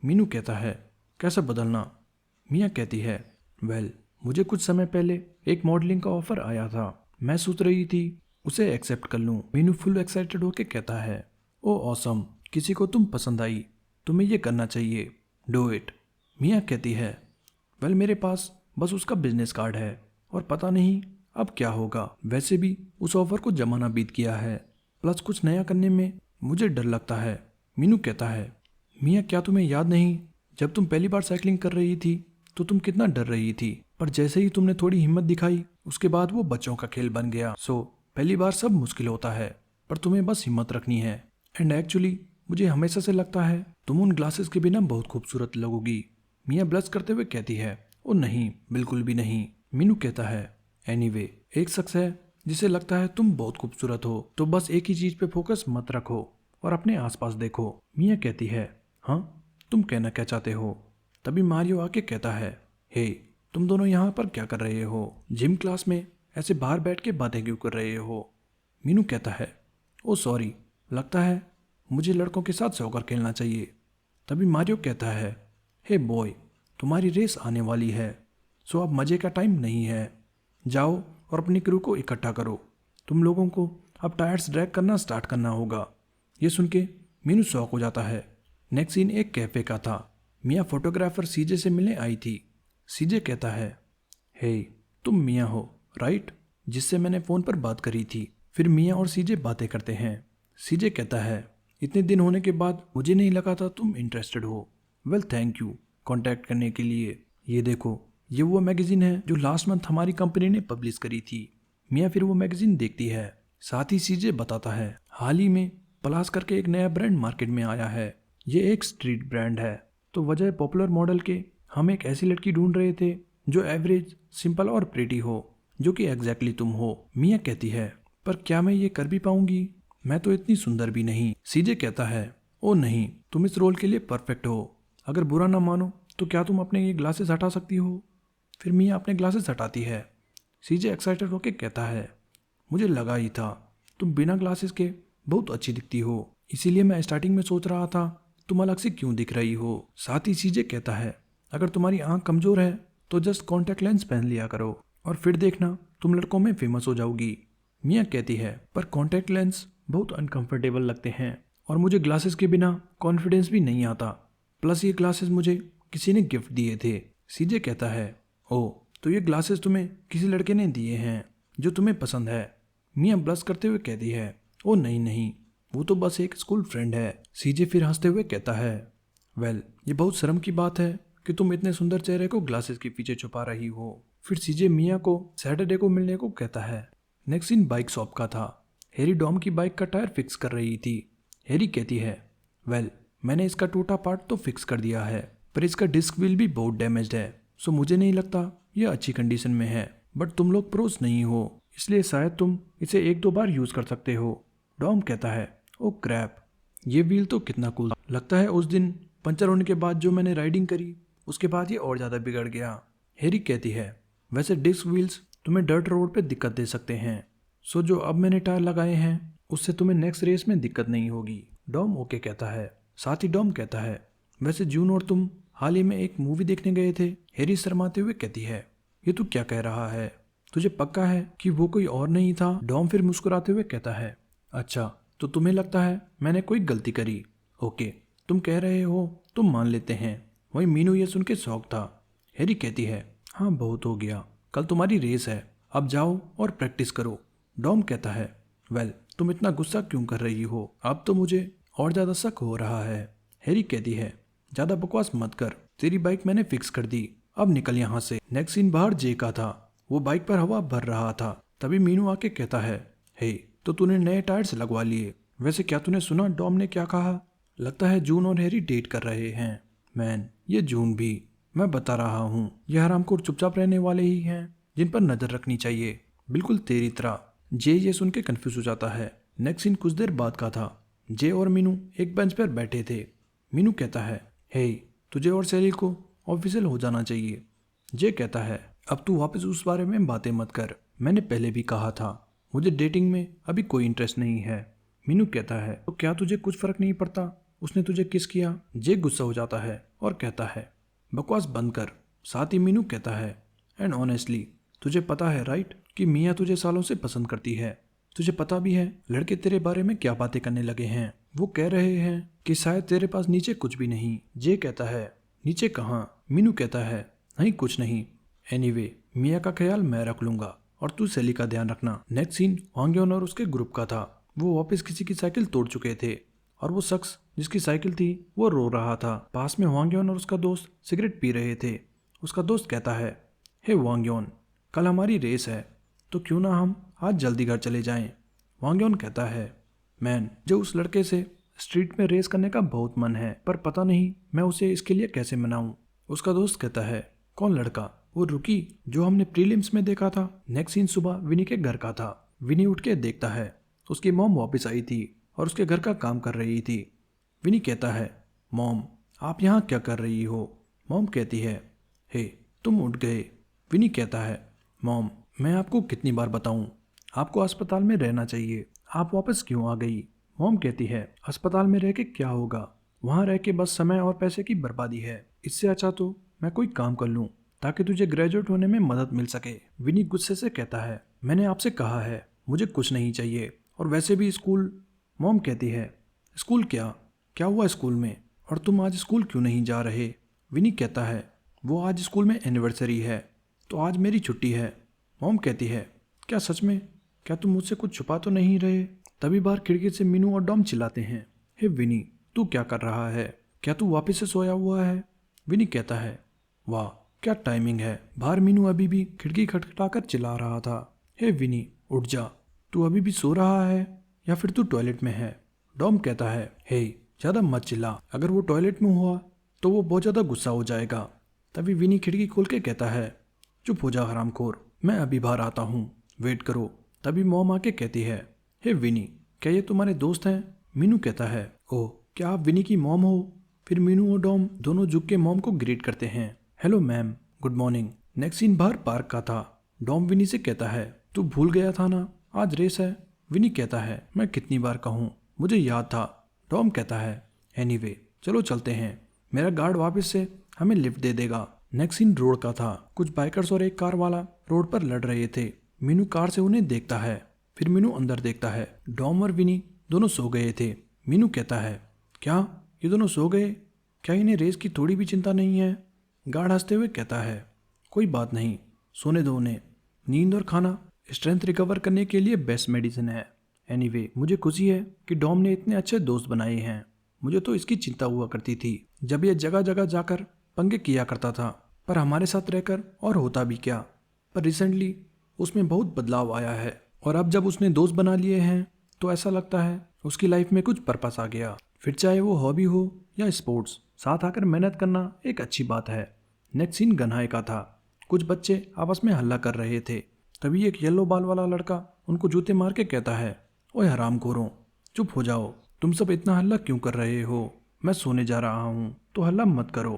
मीनू कहता है, कैसे बदलना? मियाँ कहती है, वेल मुझे कुछ समय पहले एक मॉडलिंग का ऑफर आया था, मैं सोच रही थी उसे एक्सेप्ट कर लूँ। मीनू फुल एक्साइटेड होके कहता है, ओ ऑसम, किसी को तुम पसंद आई, तुम्हें ये करना चाहिए, डू इट। मियाँ कहती है, वेल मेरे पास बस उसका बिजनेस कार्ड है और पता नहीं अब क्या होगा। वैसे भी उस ऑफर को जमाना बीत गया है, प्लस कुछ नया करने में मुझे डर लगता है। मीनू कहता है, मियाँ क्या तुम्हें याद नहीं जब तुम पहली बार साइकिलिंग कर रही थी तो तुम कितना डर रही थी, पर जैसे ही तुमने थोड़ी हिम्मत दिखाई उसके बाद वो बच्चों का खेल बन गया। सो पहली बार सब मुश्किल होता है, पर तुम्हें बस हिम्मत रखनी है। एंड एक्चुअली मुझे हमेशा से लगता है तुम उन ग्लासेस के बिना बहुत खूबसूरत लगोगी। मियाँ ब्लश करते हुए कहती है, ओ नहीं, बिल्कुल भी नहीं। मीनू कहता है, एनीवे, एक शख्स है जिसे लगता है तुम बहुत खूबसूरत हो, तो बस एक ही चीज पे फोकस मत रखो और अपने आसपास देखो। मियाँ कहती है, हाँ तुम कहना क्या चाहते हो? तभी मारियो आके कहता है, हे तुम दोनों यहाँ पर क्या कर रहे हो? जिम क्लास में ऐसे बाहर बैठ के बातें क्यों कर रहे हो? मीनू कहता है, ओ सॉरी, लगता है मुझे लड़कों के साथ सॉकर खेलना चाहिए। तभी मारियो कहता है, हे बॉय, तुम्हारी रेस आने वाली है, सो अब मज़े का टाइम नहीं है। जाओ और अपनी क्रू को इकट्ठा करो, तुम लोगों को अब टायर्स ड्रैग करना स्टार्ट करना होगा। ये सुन के मीनू शॉक हो जाता है। नेक्स्ट सीन एक कैफ़े का था। मिया फोटोग्राफर सीजे से मिलने आई थी। सीजे कहता है, हे तुम मिया हो राइट, जिससे मैंने फ़ोन पर बात करी थी। फिर मिया और सीजे बातें करते हैं। सीजे कहता है, इतने दिन होने के बाद मुझे नहीं लगा था तुम इंटरेस्टेड हो। वेल थैंक यू कांटेक्ट करने के लिए। ये देखो, ये वो मैगज़ीन है जो लास्ट मंथ हमारी कंपनी ने पब्लिश करी थी। मिया फिर वो मैगज़ीन देखती है। साथ ही सीजे बताता है, हाल ही में प्लास करके एक नया ब्रांड मार्केट में आया है। ये एक स्ट्रीट ब्रांड है, तो वजह पॉपुलर मॉडल के हम एक ऐसी लड़की ढूंढ रहे थे जो एवरेज, सिंपल और प्रीटी हो, जो कि एग्जैक्टली तुम हो। मिया कहती है, पर क्या मैं ये कर भी पाऊंगी? मैं तो इतनी सुंदर भी नहीं। सीजे कहता है, ओ नहीं, तुम इस रोल के लिए परफेक्ट हो। अगर बुरा ना मानो तो क्या तुम अपने ये ग्लासेस हटा सकती हो? फिर मिया अपने ग्लासेस हटाती है। सीजे एक्साइटेड होकर कहता है, मुझे लगा ही था तुम बिना ग्लासेस के बहुत अच्छी दिखती हो, इसीलिए मैं स्टार्टिंग में सोच रहा था तुम अलग से क्यों दिख रही हो। साथ ही सीजे कहता है, अगर तुम्हारी आंख कमजोर है तो जस्ट कॉन्टैक्ट लेंस पहन लिया करो और फिर देखना तुम लड़कों में फेमस हो जाओगी। मिया कहती है, पर कॉन्टैक्ट लेंस बहुत अनकंफर्टेबल लगते हैं और मुझे ग्लासेस के बिना कॉन्फिडेंस भी नहीं आता। प्लस ये ग्लासेस मुझे किसी ने गिफ्ट दिए थे। सीजे कहता है, ओ तो ये ग्लासेस तुम्हें किसी लड़के ने दिए हैं जो तुम्हें पसंद है। मिया ब्लश करते हुए कहती है, ओ नहीं नहीं, वो तो बस एक स्कूल फ्रेंड है। सीजे फिर हंसते हुए कहता है, वेल ये बहुत शर्म की बात है कि तुम इतने सुंदर चेहरे को ग्लासेस के पीछे छुपा रही हो। फिर सीजे मिया को सैटरडे को मिलने को कहता है। नेक्स्ट सीन बाइक शॉप का था। हैरी डॉम की बाइक का टायर फिक्स कर रही थी। हैरी कहती है, वेल मैंने इसका टूटा पार्ट तो फिक्स कर दिया है, पर इसका डिस्क व्हील भी बहुत डैमेज्ड है, सो मुझे नहीं लगता यह अच्छी कंडीशन में है। बट तुम लोग प्रोस नहीं हो, इसलिए शायद तुम इसे 1-2 बार यूज़ कर सकते हो। डॉम कहता है, ओ क्रैप, ये व्हील तो कितना कूल लगता है। उस दिन पंचर होने के बाद जो मैंने राइडिंग करी उसके बाद ये और ज़्यादा बिगड़ गया। हैरी कहती है, वैसे डिस्क व्हील्स तुम्हें डर्ट रोड पे दिक्कत दे सकते हैं, सो जो अब मैंने टायर लगाए हैं उससे तुम्हें नेक्स्ट रेस में दिक्कत नहीं होगी। डॉम ओके कहता है। साथ ही डॉम कहता है, वैसे जून और तुम हाल ही में एक मूवी देखने गए थे। हैरी शर्माते हुए कहती है, ये तू क्या कह रहा है? तुझे पक्का है कि वो कोई और नहीं था? डॉम फिर मुस्कुराते हुए कहता है, अच्छा तो तुम्हें लगता है मैंने कोई गलती करी। ओके, तुम कह रहे हो तुम मान लेते हैं। वही मीनू ये सुन के शौक था। हैरी कहती है, हाँ बहुत हो गया, कल तुम्हारी रेस है, अब जाओ और प्रैक्टिस करो। डॉम कहता है, वेल तुम इतना गुस्सा क्यों कर रही हो? अब तो मुझे और ज़्यादा शक हो रहा है। हैरी कहती है, ज़्यादा बकवास मत कर, तेरी बाइक मैंने फिक्स कर दी, अब निकल यहाँ से। नेक्स्ट सीन बाहर जे का था। वो बाइक पर हवा भर रहा था। तभी मीनू आके कहता है, हे तो तूने नए टायर्स लगवा लिए। वैसे क्या तूने सुना डॉम ने क्या कहा? लगता है जून और हैरी डेट कर रहे हैं। मैन, ये जून भी, मैं बता रहा हूँ, ये हरामखोर चुपचाप रहने वाले ही हैं जिन पर नजर रखनी चाहिए, बिल्कुल तेरी तरह। जे ये सुन के कन्फ्यूज हो जाता है। नेक्स्ट सीन कुछ देर बाद का था। जे और मीनू एक बेंच पर बैठे थे। मीनू कहता है, हे तुझे और सैली को ऑफिशियल हो जाना चाहिए। जे कहता है, अब तू वापस उस बारे में बातें मत कर, मैंने पहले भी कहा था मुझे डेटिंग में अभी कोई इंटरेस्ट नहीं है। मीनू कहता है, तो क्या तुझे कुछ फर्क नहीं पड़ता उसने तुझे किस किया? जे गुस्सा हो जाता है और कहता है, बकवास बंद कर। साथ ही मीनू कहता है, एंड ऑनेस्टली तुझे पता है राइट कि मिया तुझे सालों से पसंद करती है। तुझे पता भी है लड़के तेरे बारे में क्या बातें करने लगे हैं। वो कह रहे हैं कि शायद तेरे पास नीचे कुछ भी नहीं। जे कहता है, नीचे कहाँ? मीनू कहता है, नहीं कुछ नहीं। एनीवे, मिया का ख्याल मैं रख लूंगा और तू सैली का ध्यान रखना। नेक्स्ट सीन वांग्योन और उसके ग्रुप का था। वो वापस किसी की साइकिल तोड़ चुके थे और वो शख्स जिसकी साइकिल थी वो रो रहा था। पास में वांग्योन और उसका दोस्त सिगरेट पी रहे थे। उसका दोस्त कहता है, हे वांग्योन, कल हमारी रेस है तो क्यों ना हम आज जल्दी घर चले जाएं। वांग्योन कहता है, मैन, जो उस लड़के से स्ट्रीट में रेस करने का बहुत मन है, पर पता नहीं मैं उसे इसके लिए कैसे मनाऊं। उसका दोस्त कहता है, कौन लड़का? वो रुकी जो हमने प्रीलिम्स में देखा था। नेक्स्ट सीन सुबह विनी के घर का था। विनी उठ के देखता है उसकी मॉम वापस आई थी और उसके घर का काम कर रही थी। विनी कहता है, मॉम आप यहाँ क्या कर रही हो? मॉम कहती है, हे तुम उठ गए। विनी कहता है, मॉम मैं आपको कितनी बार बताऊं, आपको अस्पताल में रहना चाहिए, आप वापस क्यों आ गई। मॉम कहती है, अस्पताल में रह के क्या होगा, वहाँ रह के बस समय और पैसे की बर्बादी है। इससे अच्छा तो मैं कोई काम कर लूँ ताकि तुझे ग्रेजुएट होने में मदद मिल सके। विनी गुस्से से कहता है, मैंने आपसे कहा है मुझे कुछ नहीं चाहिए, और वैसे भी स्कूल। मॉम कहती है, स्कूल क्या, क्या हुआ स्कूल में, और तुम आज स्कूल क्यों नहीं जा रहे। विनी कहता है, वो आज स्कूल में एनिवर्सरी है तो आज मेरी छुट्टी है। मॉम कहती है, क्या सच में, क्या तुम मुझसे कुछ छुपा तो नहीं रहे। तभी बाहर खिड़की से मीनू और डॉम चिल्लाते हैं, हे विनी तू क्या कर रहा है, क्या तू वापस से सोया हुआ है। विनी कहता है, वाह क्या टाइमिंग है, बाहर मीनू अभी भी खिड़की खटखटाकर चिल्ला रहा था, हे विनी उठ जा, तू अभी भी सो रहा है या फिर तू टॉयलेट में है। डॉम कहता है, हे ज़्यादा मत चिल्ला, अगर वो टॉयलेट में हुआ तो वो बहुत ज़्यादा गुस्सा हो जाएगा। तभी विनी खिड़की खोल के कहता है, चुप हो जा हरामखोर, मैं अभी बाहर आता हूँ, वेट करो। तभी मॉम आके कहती है, हे विनी क्या ये तुम्हारे दोस्त हैं। मीनू कहता है, ओह क्या आप विनी की मॉम हो। फिर मीनू और डॉम दोनों झुक के मॉम को ग्रीट करते हैं, hello ma'am, good morning. Next scene बाहर पार्क का था। डॉम विनी से कहता है, तू भूल गया था ना आज रेस है। विनी कहता है, मैं कितनी बार कहूँ, मुझे याद था। डॉम कहता है, एनीवे चलो चलते हैं, मेरा गार्ड वापस से हमें लिफ्ट दे देगा। नेक्स्ट सीन रोड का था। कुछ बाइकर्स और एक कार वाला रोड पर लड़ रहे थे। मीनू कार से उन्हें देखता है, फिर मीनू अंदर देखता है। डॉम और विनी दोनों सो गए थे। मीनू कहता है, क्या ये दोनों सो गए, क्या इन्हें रेस की थोड़ी भी चिंता नहीं है। गार्ड हंसते हुए कहता है, कोई बात नहीं, सोने दो उन्हें, नींद और खाना स्ट्रेंथ रिकवर करने के लिए बेस्ट मेडिसिन है। एनीवे मुझे खुशी है कि डॉम ने इतने अच्छे दोस्त बनाए हैं, मुझे तो इसकी चिंता हुआ करती थी जब ये जगह जगह जाकर पंगे किया करता था, पर हमारे साथ रहकर और होता भी क्या। पर रिसेंटली उसमें बहुत बदलाव आया है, और अब जब उसने दोस्त बना लिए हैं तो ऐसा लगता है उसकी लाइफ में कुछ पर्पस आ गया। फिर चाहे वो हॉबी हो या स्पोर्ट्स, साथ आकर मेहनत करना एक अच्छी बात है। नेक्स्ट सीन गन्हाई का था। कुछ बच्चे आपस में हल्ला कर रहे थे। तभी एक येलो बाल वाला लड़का उनको जूते मार के कहता है, ओए हरामखोरों चुप हो जाओ, तुम सब इतना हल्ला क्यों कर रहे हो, मैं सोने जा रहा हूँ तो हल्ला मत करो।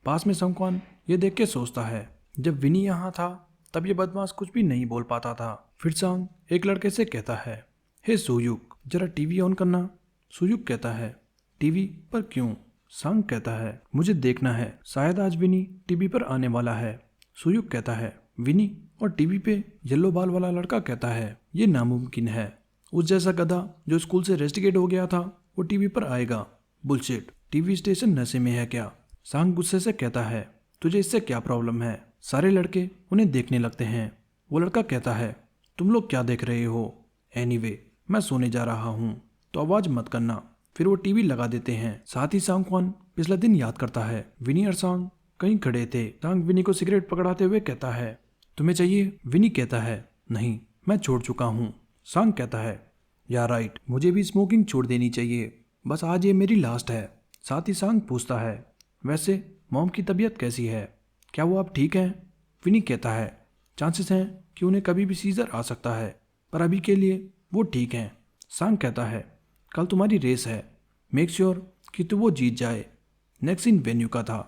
पास में संकवान ये देख के सोचता है, जब विनी यहाँ था तब ये बदमाश कुछ भी नहीं बोल पाता था। फिर सांग एक लड़के से कहता है, हे सुयुक जरा टीवी ऑन करना। सुयुक कहता है, टीवी पर क्यों। सांग कहता है, मुझे देखना है, शायद आज विनी टीवी पर आने वाला है। सुयुक कहता है, विनी और टीवी पे। येलो बाल वाला लड़का कहता है, ये नामुमकिन है, उस जैसा गधा जो स्कूल से रेस्टिकेट हो गया था वो टीवी पर आएगा। बुलशिट, टीवी स्टेशन नशे में है क्या। सांग गुस्से से कहता है, तुझे इससे क्या प्रॉब्लम है। सारे लड़के उन्हें देखने लगते हैं। वो लड़का कहता है, तुम लोग क्या देख रहे हो, एनीवे मैं सोने जा रहा हूँ तो आवाज मत करना। फिर वो टीवी लगा देते हैं। साथ ही सांगक्वान पिछला दिन याद करता है। विनी और सांग कहीं खड़े थे। सांग विनी को सिगरेट पकड़ाते हुए कहता है, तुम्हें चाहिए। विनी कहता है, नहीं मैं छोड़ चुका हूँ। सांग कहता है, या राइट, मुझे भी स्मोकिंग छोड़ देनी चाहिए, बस आज ये मेरी लास्ट है। साथ ही सांग पूछता है, वैसे मॉम की तबीयत कैसी है, क्या वो अब ठीक हैं। विनी कहता है, चांसेस हैं कि उन्हें कभी भी सीजर आ सकता है, पर अभी के लिए वो ठीक हैं। सांग कहता है, कल तुम्हारी रेस है, मेक श्योर कि तू वो जीत जाए। नेक्स्ट सीन वेन्यू का था।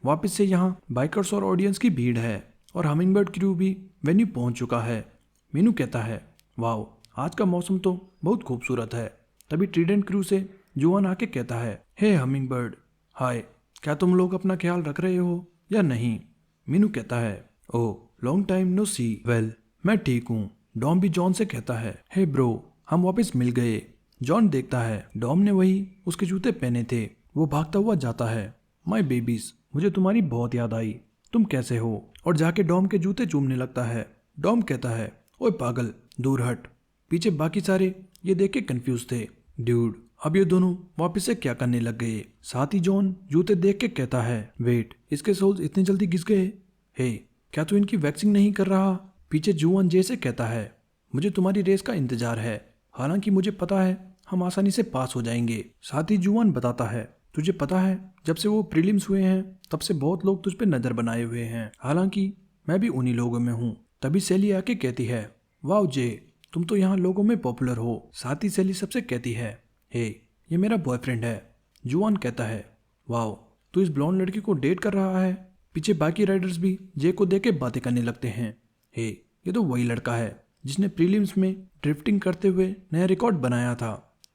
वापस से यहाँ बाइकर्स और ऑडियंस की भीड़ है, और हमिंगबर्ड क्रू भी वेन्यू पहुँच चुका है। मीनू कहता है, वाओ आज का मौसम तो बहुत खूबसूरत है। तभी ट्रीडेंट क्रू से जुआन आके कहता है, हे हमिंगबर्ड, हाय, क्या तुम लोग अपना ख्याल रख रहे हो या नहीं। मीनू कहता है, ओह लॉन्ग टाइम नो सी, वेल मैं ठीक हूँ। डॉम भी जॉन से कहता है, हे ब्रो हम वापस मिल गए। जॉन देखता है डॉम ने वही उसके जूते पहने थे। वो भागता हुआ जाता है, माय बेबीज मुझे तुम्हारी बहुत याद आई, तुम कैसे हो, और जाके डॉम के जूते चूमने लगता है। डॉम कहता है, ओए पागल दूर हट। पीछे बाकी सारे ये देख के कंफ्यूज थे। ड्यूड अब ये दोनों वापस से क्या करने लग गए। साथ ही जॉन जूते देख के कहता है, वेट इसके सोल्स इतने जल्दी घिस गए। हे क्या तू इनकी वैक्सिंग नहीं कर रहा। पीछे जुआन जे से कहता है, मुझे तुम्हारी रेस का इंतजार है, हालांकि मुझे पता है हम आसानी से पास हो जाएंगे। साथ ही जुआन बताता है, तुझे पता है जब से वो प्रीलिम्स हुए हैं तब से बहुत लोग तुझ पे नजर बनाए हुए हैं, हालांकि मैं भी उन्हीं लोगों में हूँ। तभी सेली आके कहती है, वाओ जे तुम तो यहाँ लोगों में पॉपुलर हो। साथ ही सेली सबसे कहती है, हे ये मेरा बॉयफ्रेंड है। जुआन कहता है, वाओ तू इस ब्लॉन्ड लड़की को डेट कर रहा है। पीछे बाकी राइडर्स भी जे को देख के बातें करने लगते हैं। हे, ये तो वही लड़का है जिसने प्रीलिम्स में ड्रिफ्टिंग करते हुए नया रिकॉर्ड बनाया था।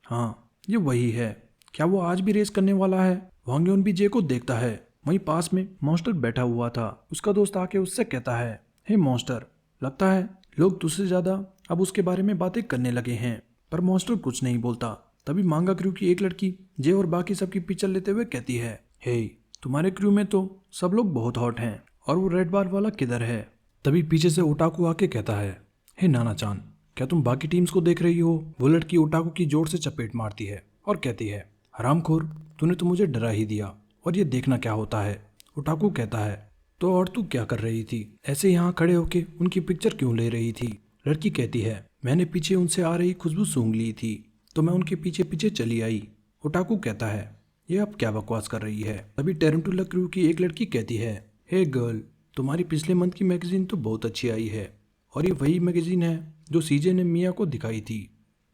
हाँ, ये वही है। क्या वो आज भी रेस करने वाला है? वांग यून भी जे को देखता है। वहीं पास में मॉन्स्टर बैठा हुआ था। उसका दोस्त आके उससे कहता है, हे मॉन्स्टर, लगता है लोग तुझसे ज्यादा अब उसके बारे में बातें करने लगे हैं। पर मॉन्स्टर कुछ नहीं बोलता। तभी मांगा क्रू की एक लड़की जे और बाकी सबकी पिक्चर लेते हुए कहती है, हे, तुम्हारे क्रू में तो सब लोग बहुत हॉट हैं, और वो रेड बार वाला किधर है? तभी पीछे से ओटाकू आके कहता है, हे नाना चान, क्या तुम बाकी टीम्स को देख रही हो? वो लड़की ओटाकू की जोर से चपेट मारती है और कहती है, हरामखोर, तूने तो मुझे डरा ही दिया, और ये देखना क्या होता है। ओटाकू कहता है, तो और तू क्या कर रही थी? ऐसे यहाँ खड़े होके उनकी पिक्चर क्यों ले रही थी? लड़की कहती है, मैंने पीछे उनसे आ रही खुशबू सूंघ ली थी, तो मैं उनके पीछे पीछे चली आई। ओटाकू कहता है, ये अब क्या बकवास कर रही है? तभी टेरेंटुला क्रू की एक लड़की कहती है, हे गर्ल, तुम्हारी पिछले मंथ की मैगजीन तो बहुत अच्छी आई है, और ये वही मैगजीन है जो सीजे ने मिया को दिखाई थी।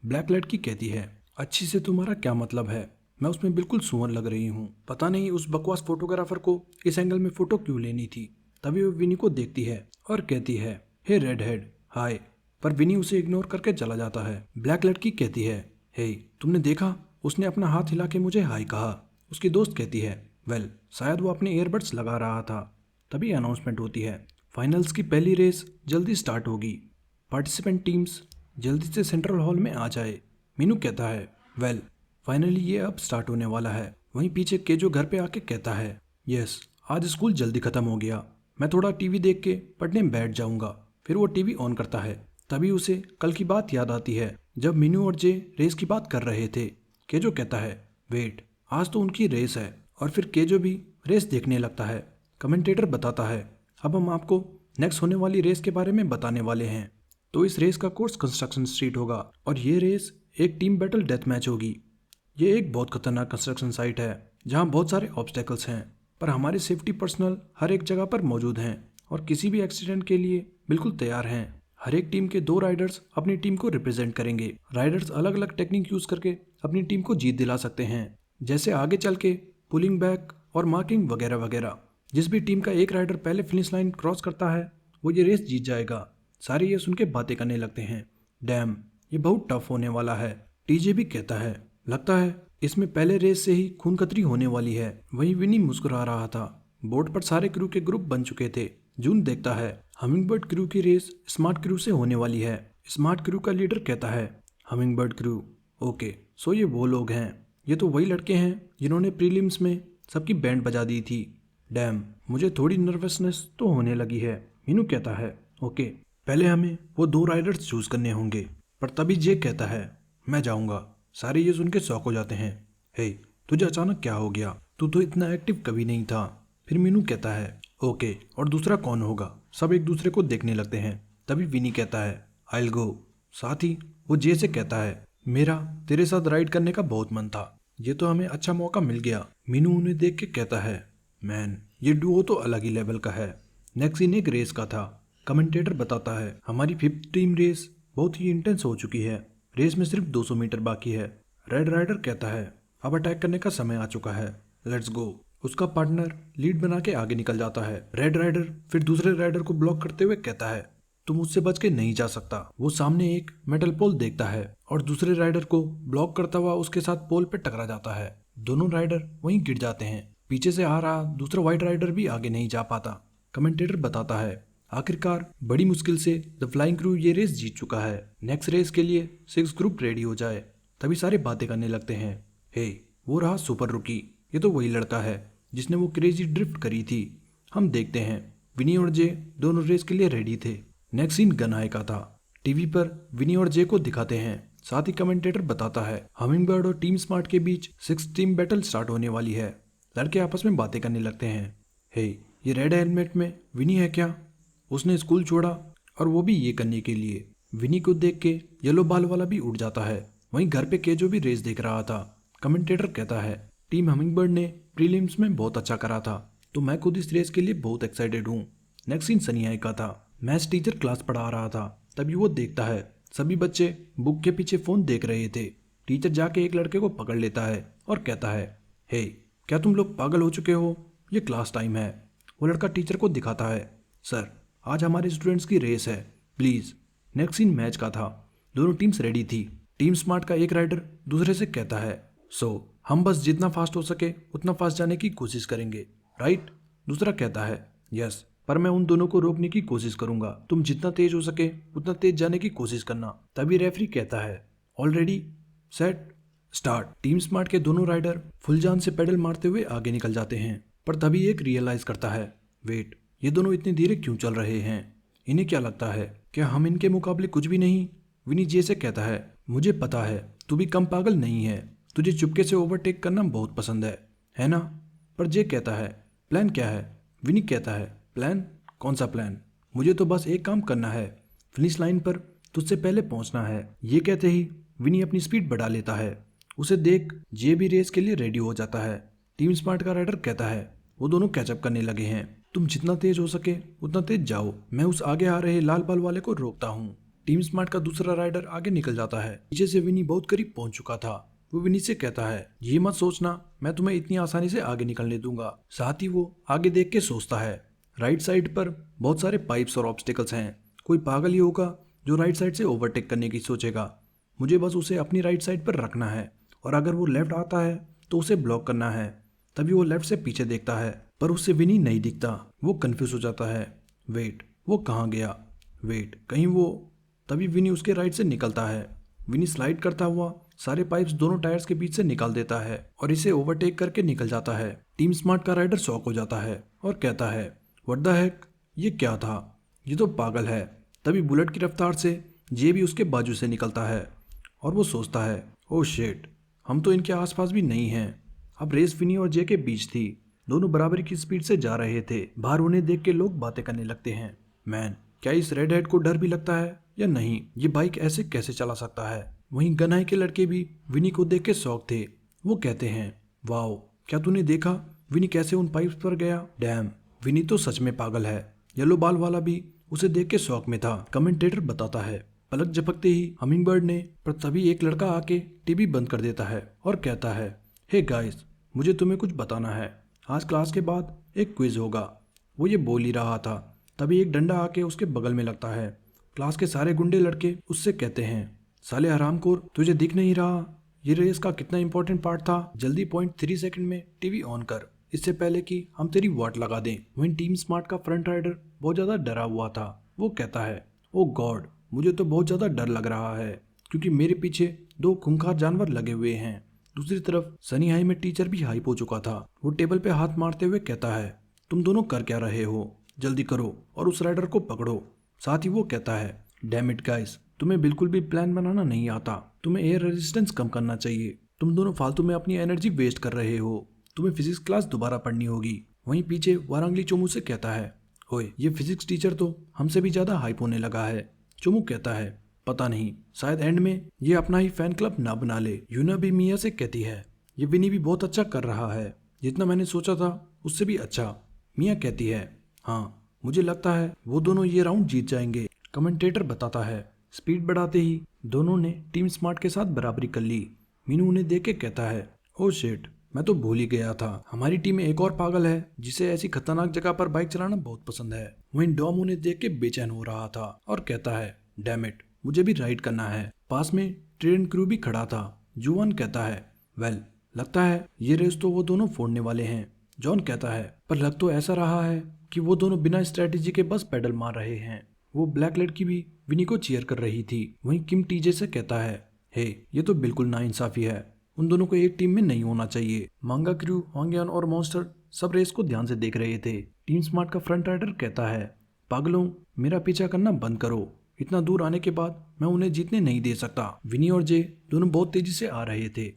ब्लैक लड़की कहती है, अच्छी से तुम्हारा क्या मतलब है? मैं उसमें बिल्कुल सुअर लग रही हूँ। पता नहीं उस बकवास फोटोग्राफर को इस एंगल में फोटो क्यों लेनी थी। तभी वो विनी को देखती है और कहती है, हे रेड हेड, हाय। पर विनी उसे इग्नोर करके चला जाता है। ब्लैक लड़की कहती है, हे, तुमने देखा, उसने अपना हाथ हिला के मुझे हाय कहा। उसकी दोस्त कहती है, वेल, शायद वो अपने ईयरबड्स लगा रहा था। तभी अनाउंसमेंट होती है, फाइनल्स की पहली रेस जल्दी स्टार्ट होगी, पार्टिसिपेंट टीम्स जल्दी से सेंट्रल हॉल में आ जाए। मीनू कहता है, वेल, फाइनली ये अब स्टार्ट होने वाला है। वहीं पीछे केजो घर पे आके कहता है, यस, आज स्कूल जल्दी खत्म हो गया, मैं थोड़ा टीवी देख के पढ़ने में बैठ जाऊंगा। फिर वो टीवी ऑन करता है। तभी उसे कल की बात याद आती है जब मीनू और जे रेस की बात कर रहे थे। केजो कहता है, वेट, आज तो उनकी रेस है। और फिर केजो भी रेस देखने लगता है। कमेंटेटर बताता है, अब हम आपको नेक्स्ट होने वाली रेस के बारे में बताने वाले हैं। तो इस रेस का कोर्स कंस्ट्रक्शन स्ट्रीट होगा, और ये रेस एक टीम बैटल डेथ मैच होगी। ये एक बहुत खतरनाक कंस्ट्रक्शन साइट है जहाँ बहुत सारे ऑब्स्टेकल्स हैं, पर हमारे सेफ्टी पर्सनल हर एक जगह पर मौजूद हैं और किसी भी एक्सीडेंट के लिए बिल्कुल तैयार हैं। हर एक टीम के 2 राइडर्स अपनी टीम को रिप्रेजेंट करेंगे। राइडर्स अलग अलग टेक्निक यूज करके अपनी टीम को जीत दिला सकते हैं, जैसे आगे चल के पुलिंग बैक और मार्किंग वगैरह वगैरह। जिस भी टीम का एक राइडर पहले फिनिश लाइन क्रॉस करता है वो ये रेस जीत जाएगा। सारे ये सुन के बातें करने लगते हैं, डैम, ये बहुत टफ होने वाला है। टीजे भी कहता है, लगता है इसमें पहले रेस से ही खून खतरी होने वाली है। वहीं विनी मुस्कुरा रहा था। बोर्ड पर सारे क्रू के ग्रुप बन चुके थे। जून देखता है, हमिंगबर्ड क्रू की रेस स्मार्ट क्रू से होने वाली है। स्मार्ट क्रू का लीडर कहता है, हमिंगबर्ड क्रू, ओके, सो ये वो लोग हैं, ये तो वही लड़के हैं जिन्होंने प्रीलिम्स में सबकी बैंड बजा दी थी। डैम, मुझे थोड़ी नर्वसनेस तो होने लगी है। मीनू कहता है, ओके, पहले हमें वो 2 राइडर्स चूज करने होंगे। पर तभी जे कहता है, मैं जाऊंगा। सारे ये सुन के शॉक हो जाते हैं, हे, तुझे अचानक क्या हो गया? तू तो इतना एक्टिव कभी नहीं था। फिर मीनू कहता है, ओके, और दूसरा कौन होगा? सब एक दूसरे को देखने लगते हैं। तभी विनी कहता है, आइल गो। साथ ही वो जे से कहता है, मेरा तेरे साथ राइड करने का बहुत मन था, ये तो हमें अच्छा मौका मिल गया। मीनू उन्हें देख के कहता है, मैन, ये डुओ तो अलग ही लेवल का है। नेक्स्ट इन एक रेस का था। कमेंटेटर बताता है, हमारी 5th टीम रेस बहुत ही इंटेंस हो चुकी है। रेस में सिर्फ 200 मीटर बाकी है। रेड राइडर कहता है, अब अटैक करने का समय आ चुका है, लेट्स गो। उसका पार्टनर लीड बना के आगे निकल जाता है। रेड राइडर फिर दूसरे राइडर को ब्लॉक करते हुए कहता है, तुम मुझसे बच के नहीं जा सकता। वो सामने एक मेटल पोल देखता है और दूसरे राइडर को ब्लॉक करता हुआ उसके साथ पोल पे टकरा जाता है। दोनों राइडर वहीं गिर जाते हैं। पीछे से आ रहा दूसरा व्हाइट राइडर भी आगे नहीं जा पाता। कमेंटेटर बताता है, आखिरकार बड़ी मुश्किल से द फ्लाइंग क्रू ये रेस जीत चुका है। नेक्स्ट रेस के लिए 6 ग्रुप रेडी हो जाए। तभी सारे बातें करने लगते हैं, हे, वो रहा सुपर रुकी, ये तो वही लड़का है जिसने वो क्रेजी ड्रिफ्ट करी थी। हम देखते हैं विनी और जे दोनों रेस के लिए रेडी थे। नेक्स्ट सीन गनाए का था। टीवी पर विनी और जे को दिखाते हैं। साथ ही कमेंटेटर बताता है, हमिंगबर्ड और टीम स्मार्ट के बीच 6 टीम बैटल स्टार्ट होने वाली है। लड़के आपस में बातें करने लगते हैं, हे, ये रेड हेलमेट में विनी है क्या? उसने स्कूल छोड़ा और वो भी ये करने के लिए। विनी को देख के येलो बाल वाला भी उड़ जाता है। वहीं घर पे केजो भी रेस देख रहा था। कमेंटेटर कहता है, टीम हमिंगबर्ड ने प्रीलिम्स में बहुत अच्छा करा था, तो मैं खुद इस रेस के लिए बहुत एक्साइटेड हूँ। नेक्स्ट सीन सनिया का था। मैथ्स टीचर क्लास पढ़ा रहा था। तभी वो देखता है सभी बच्चे बुक के पीछे फोन देख रहे थे। टीचर जाके एक लड़के को पकड़ लेता है और कहता है, हे, क्या तुम लोग पागल हो चुके हो? ये क्लास टाइम है। वो लड़का टीचर को दिखाता है, सर आज हमारे स्टूडेंट्स की रेस है, प्लीज़। नेक्स्ट सीन मैच का था। दोनों टीम्स रेडी थी। टीम स्मार्ट का एक राइडर दूसरे से कहता है, हम बस जितना फास्ट हो सके उतना फास्ट जाने की कोशिश करेंगे, राइट? दूसरा कहता है, यस, पर मैं उन दोनों को रोकने की कोशिश करूंगा। तुम जितना तेज हो सके उतना तेज जाने की कोशिश करना। तभी रेफरी कहता है, already set start. Team smart के दोनों राइडर फुल जान से पेडल मारते हुए आगे निकल जाते हैं, पर तभी एक रियलाइज करता है, वेट, ये दोनों इतने धीरे क्यों चल रहे हैं? इन्हें क्या लगता है, क्या हम इनके मुकाबले कुछ भी नहीं? विनी जे से कहता है, मुझे पता है तू भी कम पागल नहीं है, तुझे चुपके से ओवरटेक करना बहुत पसंद है ना? पर जे कहता है, प्लान क्या है? विनी कहता है, प्लान? कौन सा प्लान? मुझे तो बस एक काम करना है, फिनिश लाइन पर तुझसे पहले पहुंचना है। ये कहते ही विनी अपनी स्पीड बढ़ा लेता है। उसे देख जे भी रेस के लिए रेडी हो जाता है। टीम स्मार्ट का राइडर कहता है, वो दोनों कैचअप करने लगे हैं, तुम जितना तेज हो सके उतना तेज जाओ, मैं उस आगे आ रहे लाल बल वाले को रोकता हूँ। टीम स्मार्ट का दूसरा राइडर आगे निकल जाता है। पीछे से विनी बहुत करीब पहुंच चुका था। वो विनी से कहता है, ये मत सोचना मैं तुम्हें इतनी आसानी से आगे निकलने दूंगा। साथ ही वो आगे देख के सोचता है, राइट साइड पर बहुत सारे पाइप्स और ऑब्स्टिकल्स हैं, कोई पागल ही होगा जो राइट साइड से ओवरटेक करने की सोचेगा। मुझे बस उसे अपनी राइट साइड पर रखना है, और अगर वो लेफ्ट आता है तो उसे ब्लॉक करना है। तभी वो लेफ्ट से पीछे देखता है, पर उससे विनी नहीं दिखता। वो कंफ्यूज हो जाता है, वेट, वो कहाँ गया? वेट, कहीं वो। तभी विनी उसके राइट से निकलता है। विनी स्लाइड करता हुआ सारे पाइप्स दोनों टायर्स के बीच से निकाल देता है और इसे ओवरटेक करके निकल जाता है। टीम स्मार्ट का राइडर शॉक हो जाता है और कहता है, व्हाट द हेक, ये क्या था? ये तो पागल है। तभी बुलेट की रफ्तार से जे भी उसके बाजू से निकलता है और वो सोचता है, ओह शिट, हम तो इनके आसपास भी नहीं हैं। अब रेस विनी और जे के बीच थी। दोनों बराबरी की स्पीड से जा रहे थे। बाहर उन्हें देख के लोग बातें करने लगते हैं, मैन, क्या इस रेड हेड को डर भी लगता है या नहीं? ये बाइक ऐसे कैसे चला सकता है? वहीं गनाई के लड़के भी विनी को देख के शौक थे। वो कहते हैं, वाओ, क्या तूने देखा विनी कैसे उन पाइप्स पर गया? डैम, विनी तो सच में पागल है। येलो बाल वाला भी उसे देख के शौक में था। कमेंटेटर बताता है, पलक झपकते ही हमिंगबर्ड ने, पर तभी एक लड़का आके टीवी बंद कर देता है और कहता है, हे गाइस, मुझे तुम्हें कुछ बताना है। आज क्लास के बाद एक क्विज होगा। वो ये बोल ही रहा था, तभी एक डंडा आके उसके बगल में लगता है। क्लास के सारे गुंडे लड़के उससे कहते हैं, साले हरामखोर, तुझे दिख नहीं रहा ये रेस का कितना इंपॉर्टेंट पार्ट था? जल्दी 0.3 सेकंड में टीवी ऑन कर, इससे पहले कि हम तेरी वाट लगा दें। वहीं टीम स्मार्ट का फ्रंट राइडर बहुत ज्यादा डरा हुआ था। वो कहता है, ओ गॉड, मुझे तो बहुत ज्यादा डर लग रहा है, क्योंकि मेरे पीछे 2 खूंखार जानवर लगे हुए हैं। दूसरी तरफ सनी हाई में टीचर भी हाइप हो चुका था। वो टेबल पे हाथ मारते हुए कहता है, तुम दोनों कर क्या रहे हो? जल्दी करो और उस राइडर को पकड़ो। साथ ही वो कहता है, डैम इट गाइस, तुम्हें बिल्कुल भी प्लान बनाना नहीं आता। तुम्हें एयर रेजिस्टेंस कम करना चाहिए। तुम दोनों फालतू में अपनी एनर्जी वेस्ट कर रहे हो। तुम्हें फिजिक्स क्लास दोबारा पढ़नी होगी। वहीं पीछे वारंगली चोमू से कहता है, ओए, ये फिजिक्स टीचर तो हमसे भी ज्यादा हाइप होने लगा है। चोमू कहता है, पता नहीं, शायद एंड में ये अपना ही फैन क्लब ना बना ले। यूना भी मिया से कहती है, ये विनी भी बहुत अच्छा कर रहा है, जितना मैंने सोचा था उससे भी अच्छा। मिया कहती है, हाँ, मुझे लगता है वो दोनों ये राउंड जीत जाएंगे। कमेंटेटर बताता है, स्पीड बढ़ाते ही दोनों ने टीम स्मार्ट के साथ बराबरी कर ली। मीनू उन्हें देख के कहता है, ओ शिट, मैं तो भूल ही गया था, हमारी टीम में एक और पागल है जिसे ऐसी खतरनाक जगह पर बाइक चलाना बहुत पसंद है। वहीं डॉम उन्हें देख के बेचैन हो रहा था और कहता है, डैम इट, मुझे भी राइड करना है। पास में ट्रेन क्रू भी खड़ा था। जुआन कहता है, वेल, लगता है ये रेस तो वो दोनों फोड़ने वाले हैं। जॉन कहता है, पर लग तो ऐसा रहा है कि वो दोनों बिना स्ट्रेटेजी के बस पेडल मार रहे हैं। वो ब्लैक लड़की भी विनी को चीयर कर रही थी। वहीं किम टीजे से कहता है, हे, ये तो बिल्कुल नाइंसाफी है, उन दोनों को एक टीम में नहीं होना चाहिए। मांगा क्रू, वांगयान और मॉन्स्टर सब रेस को ध्यान से देख रहे थे। टीम स्मार्ट का फ्रंट राइडर कहता है, पागलों, मेरा पीछा करना बंद करो। इतना दूर आने के बाद मैं उन्हें जीतने नहीं दे सकता। विनी और जे दोनों बहुत तेजी से आ रहे थे।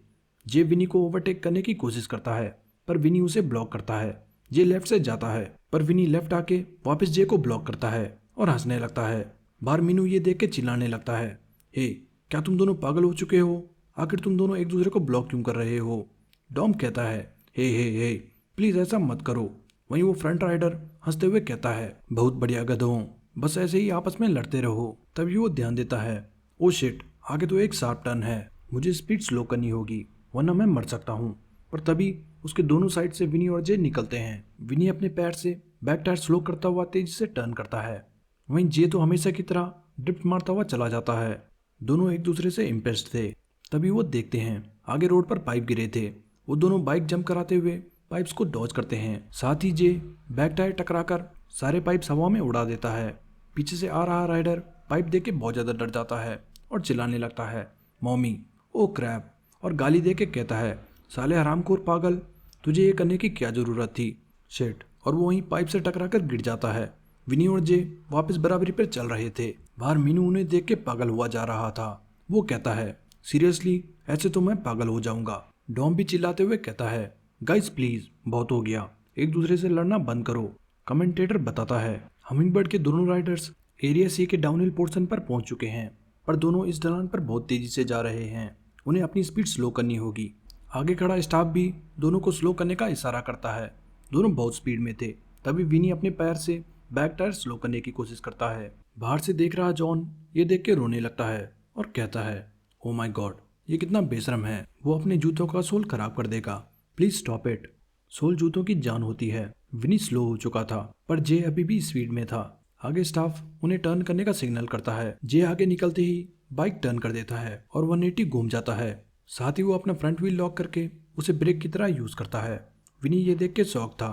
जे विनी को ओवरटेक करने की कोशिश करता है, पर विनी उसे ब्लॉक करता है। जे लेफ्ट से जाता है, पर विनी लेफ्ट आके वापस जे को ब्लॉक करता है और हंसने लगता है। बाहर मीनू ये देख के चिल्लाने लगता है, हे, क्या तुम दोनों पागल हो चुके हो? आखिर तुम दोनों एक दूसरे को ब्लॉक क्यों कर रहे हो? डॉम कहता है, हे, प्लीज ऐसा मत करो। वहीं वो फ्रंट राइडर हंसते हुए कहता है, बहुत बढ़िया गधों, बस ऐसे ही आपस में लड़ते रहो। तभी वो ध्यान देता है, ओ शिट, आगे तो एक शार्प टर्न है, मुझे स्पीड स्लो करनी होगी वरना मैं मर सकता हूँ। पर तभी उसके दोनों साइड से विनी और जे निकलते हैं। विनी अपने पैर से बैक टायर स्लो करता हुआ तेजी से टर्न करता है, वहीं जे तो हमेशा की तरह ड्रिफ्ट मारता हुआ चला जाता है। दोनों एक दूसरे से इम्प्रेस्ड थे। तभी वो देखते हैं आगे रोड पर पाइप गिरे थे। वो दोनों बाइक जंप कराते हुए पाइप्स को डॉज करते हैं। साथ ही जे बैक टायर टकराकर सारे पाइप्स हवा में उड़ा देता है। पीछे से आ रहा राइडर पाइप देख के बहुत ज्यादा डर जाता है और चिल्लाने लगता है, मॉमी, ओ क्रैप, और गाली दे के कहता है, साले हरामखोर पागल, तुझे ये करने की क्या जरूरत थी, शिट। और वो वहीं पाइप से टकराकर गिर जाता है। विनी और जे वापस बराबरी पर चल रहे थे। बाहर मीनू उन्हें देख के पागल हुआ जा रहा था। वो कहता है, सीरियसली ऐसे तो मैं पागल हो जाऊंगा। डॉम भी चिल्लाते हुए कहता है, गाइस प्लीज, बहुत हो गया, एक दूसरे से लड़ना बंद करो। कमेंटेटर बताता है, हमिंगबर्ड के दोनों राइडर्स एरिया सी के डाउनहिल पोर्शन पर पहुंच चुके हैं, पर दोनों इस ढलान पर बहुत तेजी से जा रहे हैं। उन्हें अपनी स्पीड स्लो करनी होगी। आगे खड़ा स्टाफ भी दोनों को स्लो करने का इशारा करता है। दोनों बहुत स्पीड में थे। तभी विनी अपने पैर से बैक टायर स्लो करने की कोशिश करता है। बाहर से देख रहा जॉन ये देख के रोने लगता है और कहता है, ओ माय गॉड, ये कितना बेशरम है, वो अपने जूतों का सोल खराब कर देगा, प्लीज स्टॉप इट। सोल जूतों की जान होती है। विनी स्लो हो चुका था, पर जे अभी भी स्पीड में था। आगे स्टाफ उन्हें टर्न करने का सिग्नल करता है। जे आगे निकलते ही बाइक टर्न कर देता है और 180 घूम जाता है। साथ ही वो अपना फ्रंट व्हील लॉक करके उसे ब्रेक की तरह यूज करता है। विनी ये देख के शॉक था।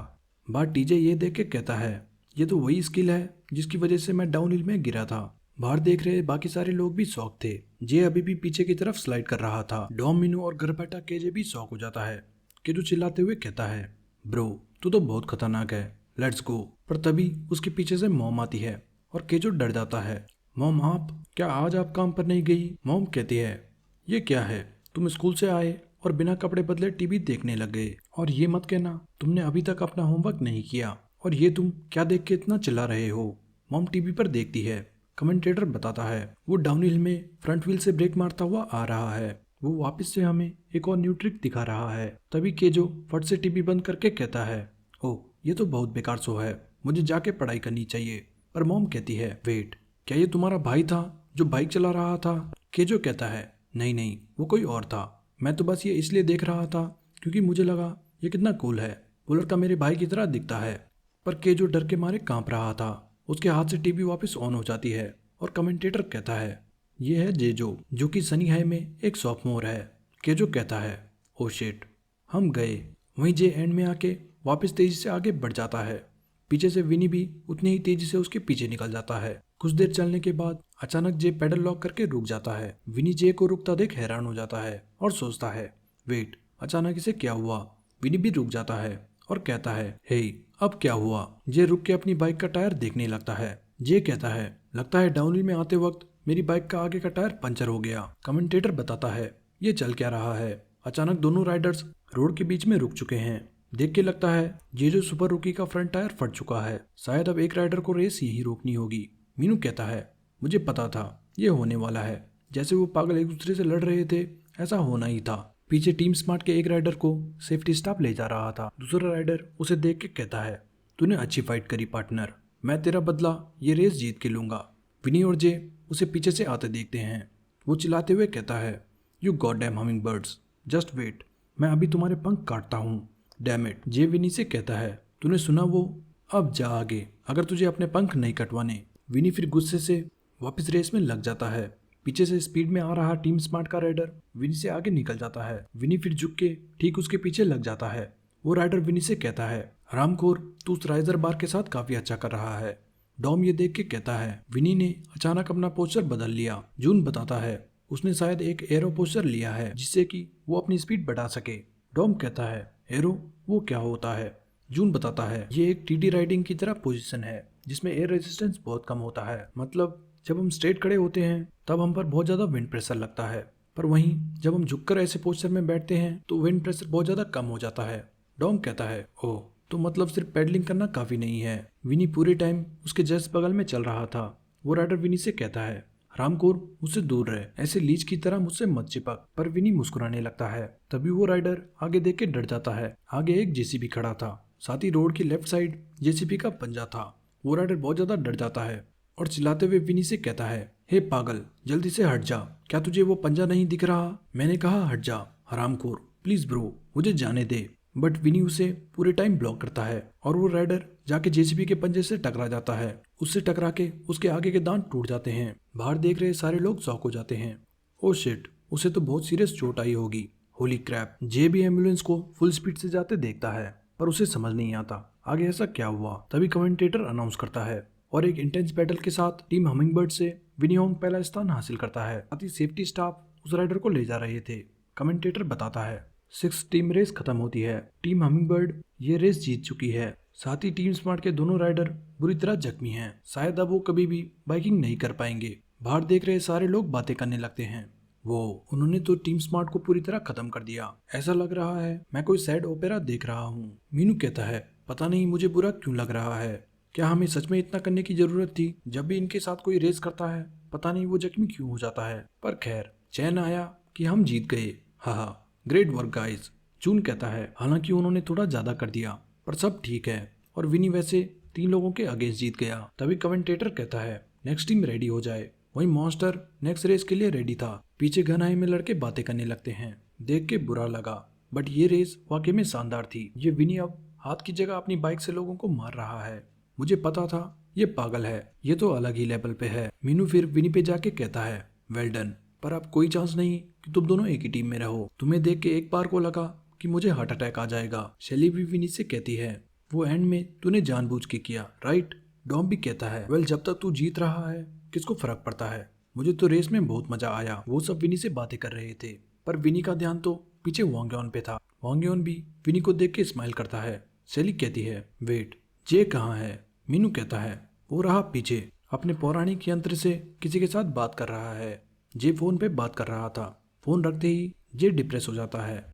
बाहर टीजे ये देख के कहता है, ये तो वही स्किल है जिसकी वजह से मैं डाउनहिल में गिरा था। बाहर देख रहे बाकी सारे लोग भी शॉक थे। जे अभी भी पीछे की तरफ स्लाइड कर रहा था। डॉम, मीनू और घर बैठा केजे भी शॉक हो जाता है। केजू चिल्लाते हुए कहता है, ब्रो तू तो बहुत खतरनाक है, लेट्स गो। पर तभी उसके पीछे से मॉम आती है और केजू डर जाता है। मॉम, आप क्या आज आप काम पर नहीं गई? मॉम कहती है, ये क्या है, तुम स्कूल से आए और बिना कपड़े बदले टीवी देखने लग गए, और ये मत कहना तुमने अभी तक अपना होमवर्क नहीं किया, और ये तुम क्या देख के इतना चिल्ला रहे हो? मॉम टीवी पर देखती है। कमेंटेटर बताता है, वो डाउनहिल में फ्रंट व्हील से ब्रेक मारता हुआ आ रहा है। वो वापस से हमें एक और न्यू ट्रिक दिखा रहा है। तभी केजो फट से टीवी बंद करके कहता है, ओह ये तो बहुत बेकार शो है, मुझे जाके पढ़ाई करनी चाहिए। पर मॉम कहती है, वेट, क्या ये तुम्हारा भाई था जो बाइक चला रहा था? केजो कहता है, नहीं नहीं, वो कोई और था, मैं तो बस ये इसलिए देख रहा था क्योंकि मुझे लगा ये कितना कूल है, वो लड़का मेरे भाई की तरह दिखता है। पर केजो डर के मारे कांप रहा था। उसके हाथ से टीवी वापस ऑन हो जाती है और कमेंटेटर कहता है, ये है जेजो, जो कि सनी हाई में एक सॉफ्टमोर है। केजो कहता है, ओ शिट, हम गए। वहीं जे एंड में आके वापस तेजी से आगे बढ़ जाता है। पीछे से विनी भी उतनी ही तेजी से उसके पीछे निकल जाता है। कुछ देर चलने के बाद अचानक जे पेडल लॉक करके रुक जाता है। विनी जे को रुकता देख हैरान हो जाता है और सोचता है, वेट, अचानक इसे क्या हुआ? विनी भी रुक जाता है और कहता है, हे अब क्या हुआ? जे रुक के अपनी बाइक का टायर देखने लगता है। जे कहता है, लगता है डाउनहिल में आते वक्त मेरी बाइक का आगे का टायर पंचर हो गया। कमेंटेटर बताता है, ये चल क्या रहा है? अचानक दोनों राइडर्स रोड के बीच में रुक चुके हैं। देख के लगता है जेजो सुपर रुकी का फ्रंट टायर फट चुका है। शायद अब एक राइडर को रेस यही रोकनी होगी। मीनू कहता है, मुझे पता था ये होने वाला है। जैसे वो पागल एक दूसरे से लड़ रहे थे, ऐसा होना ही था। पीछे टीम स्मार्ट के एक राइडर को सेफ्टी स्टाफ ले जा रहा था। दूसरा राइडर उसे देख के कहता है, तूने अच्छी फाइट करी पार्टनर, मैं तेरा बदला ये रेस जीत के लूंगा। विनी और जे उसे पीछे से आते देखते हैं। वो चिल्लाते हुए कहता है, you god damn hummingbirds, just wait, मैं अभी तुम्हारे पंख काटता हूँ, डैम इट। जे विनी से कहता है, तूने सुना वो, अब जा आगे अगर तुझे अपने पंख नहीं कटवाने। विनी फिर गुस्से से वापस रेस में लग जाता है। पीछे से स्पीड में आ रहा टीम स्मार्ट का राइडर विनी से आगे निकल जाता है। विनी फिर झुक के ठीक उसके पीछे लग जाता है। वो राइडर विनी से कहता है, हरामखोर, तू उस राइजर बार के साथ काफी अच्छा कर रहा है। डॉम ये देख के कहता है, विनी ने अचानक अपना पोस्चर बदल लिया। जून बताता है, उसने शायद एक एरो पोस्चर लिया है जिससे कि वो अपनी स्पीड बढ़ा सके। डॉम कहता है, एरो, वो क्या होता है? जून बताता है, ये एक टीटी राइडिंग की तरह पोजीशन है जिसमें एयर रेजिस्टेंस बहुत कम होता है। मतलब जब हम स्ट्रेट खड़े होते हैं तब हम पर बहुत ज्यादा विंड प्रेशर लगता है, पर वहीं जब हम झुककर ऐसे पोस्चर में बैठते हैं तो विंड प्रेशर बहुत ज्यादा कम हो जाता है। डॉम कहता है, ओह, तो मतलब सिर्फ पेडलिंग करना काफी नहीं है। विनी पूरे टाइम उसके जस्ट बगल में चल रहा था। वो राइडर विनी से कहता है, रामकोर, मुझसे दूर रहे, ऐसे लीच की तरह मुझसे मत चिपक। पर विनी मुस्कुराने लगता है। तभी वो राइडर आगे देख के डर जाता है। आगे एक जेसीबी खड़ा था, साथ ही रोड की लेफ्ट साइड जेसीबी का पंजा था। वो राइडर बहुत ज्यादा डर जाता है और चिल्लाते हुए विनी से कहता है, हे पागल, जल्दी से हट जा, क्या तुझे वो पंजा नहीं दिख रहा? मैंने कहा हट जा, हरामखोर, प्लीज ब्रो, मुझे जाने दे। बट विनी उसे पूरे टाइम ब्लॉक करता है और वो राइडर जाके जेसीबी के पंजे से टकरा जाता है। उससे टकरा के उसके आगे के दांत टूट जाते हैं। बाहर देख रहे सारे लोग शॉक हो जाते हैं। ओ शिट, उसे तो बहुत सीरियस चोट आई होगी। होली क्रैप। जे भी एम्बुलेंस को फुल स्पीड से जाते देखता है पर उसे समझ नहीं आता आगे ऐसा क्या हुआ। तभी कमेंटेटर अनाउंस करता है और एक इंटेंस बैटल के साथ टीम हमिंगबर्ड से विनी होंग पहला स्थान हासिल करता है। साथ ही सेफ्टी स्टाफ उस राइडर को ले जा रहे थे। कमेंटेटर बताता है 6 टीम रेस खत्म होती है। टीम हमिंगबर्ड ये रेस जीत चुकी है। साथ ही टीम स्मार्ट के दोनों राइडर बुरी तरह जख्मी हैं। शायद अब वो कभी भी बाइकिंग नहीं कर पाएंगे। बाहर देख रहे सारे लोग बातें करने लगते हैं। उन्होंने तो टीम स्मार्ट को पूरी तरह खत्म कर दिया। ऐसा लग रहा है मैं कोई सैड ओपेरा देख रहा हूँ। मीनू कहता है पता नहीं मुझे बुरा क्यों लग रहा है। क्या हमें सच में इतना करने की जरूरत थी? जब भी इनके साथ कोई रेस करता है पता नहीं वो जख्मी क्यों हो जाता है। पर खैर, चैन आया कि हम जीत गए। हा, ग्रेट वर्क गाइस। जून कहता है हालांकि उन्होंने थोड़ा ज्यादा कर दिया पर सब ठीक है और विनी वैसे 3 लोगों के अगेंस्ट जीत गया। तभी कमेंटेटर कहता है नेक्स्ट टीम रेडी हो जाए। वही मॉन्स्टर नेक्स्ट रेस के लिए रेडी था। पीछे घनाई में लड़के बातें करने लगते हैं। देख के बुरा लगा बट ये रेस वाकई में शानदार थी। ये विनी अब हाथ की जगह अपनी बाइक से लोगों को मार रहा है। मुझे पता था ये पागल है, ये तो अलग ही लेवल पे है। मीनू फिर विनी पे जाके कहता है वेल डन, पर अब कोई चांस नहीं कि तुम दोनों एक ही टीम में रहो। तुम्हें देख के एक बार को लगा कि मुझे हार्ट अटैक आ जाएगा। शैली भी विनी से कहती है वो एंड में तूने जानबूझ के किया, राइट? डॉम भी कहता है वेल जब तक तू जीत रहा है किसको फर्क पड़ता है। मुझे तो रेस में बहुत मजा आया। वो सब विनी से बातें कर रहे थे पर विनी का ध्यान तो पीछे वांगयोन पे था। वांगयोन भी विनी को देख के स्माइल करता है। शैली कहती है वेट, जे कहाँ है? मीनू कहता है वो रहा पीछे, अपने पौराणिक यंत्र से किसी के साथ बात कर रहा है। जे फोन पे बात कर रहा था। फोन रखते ही जे डिप्रेस हो जाता है।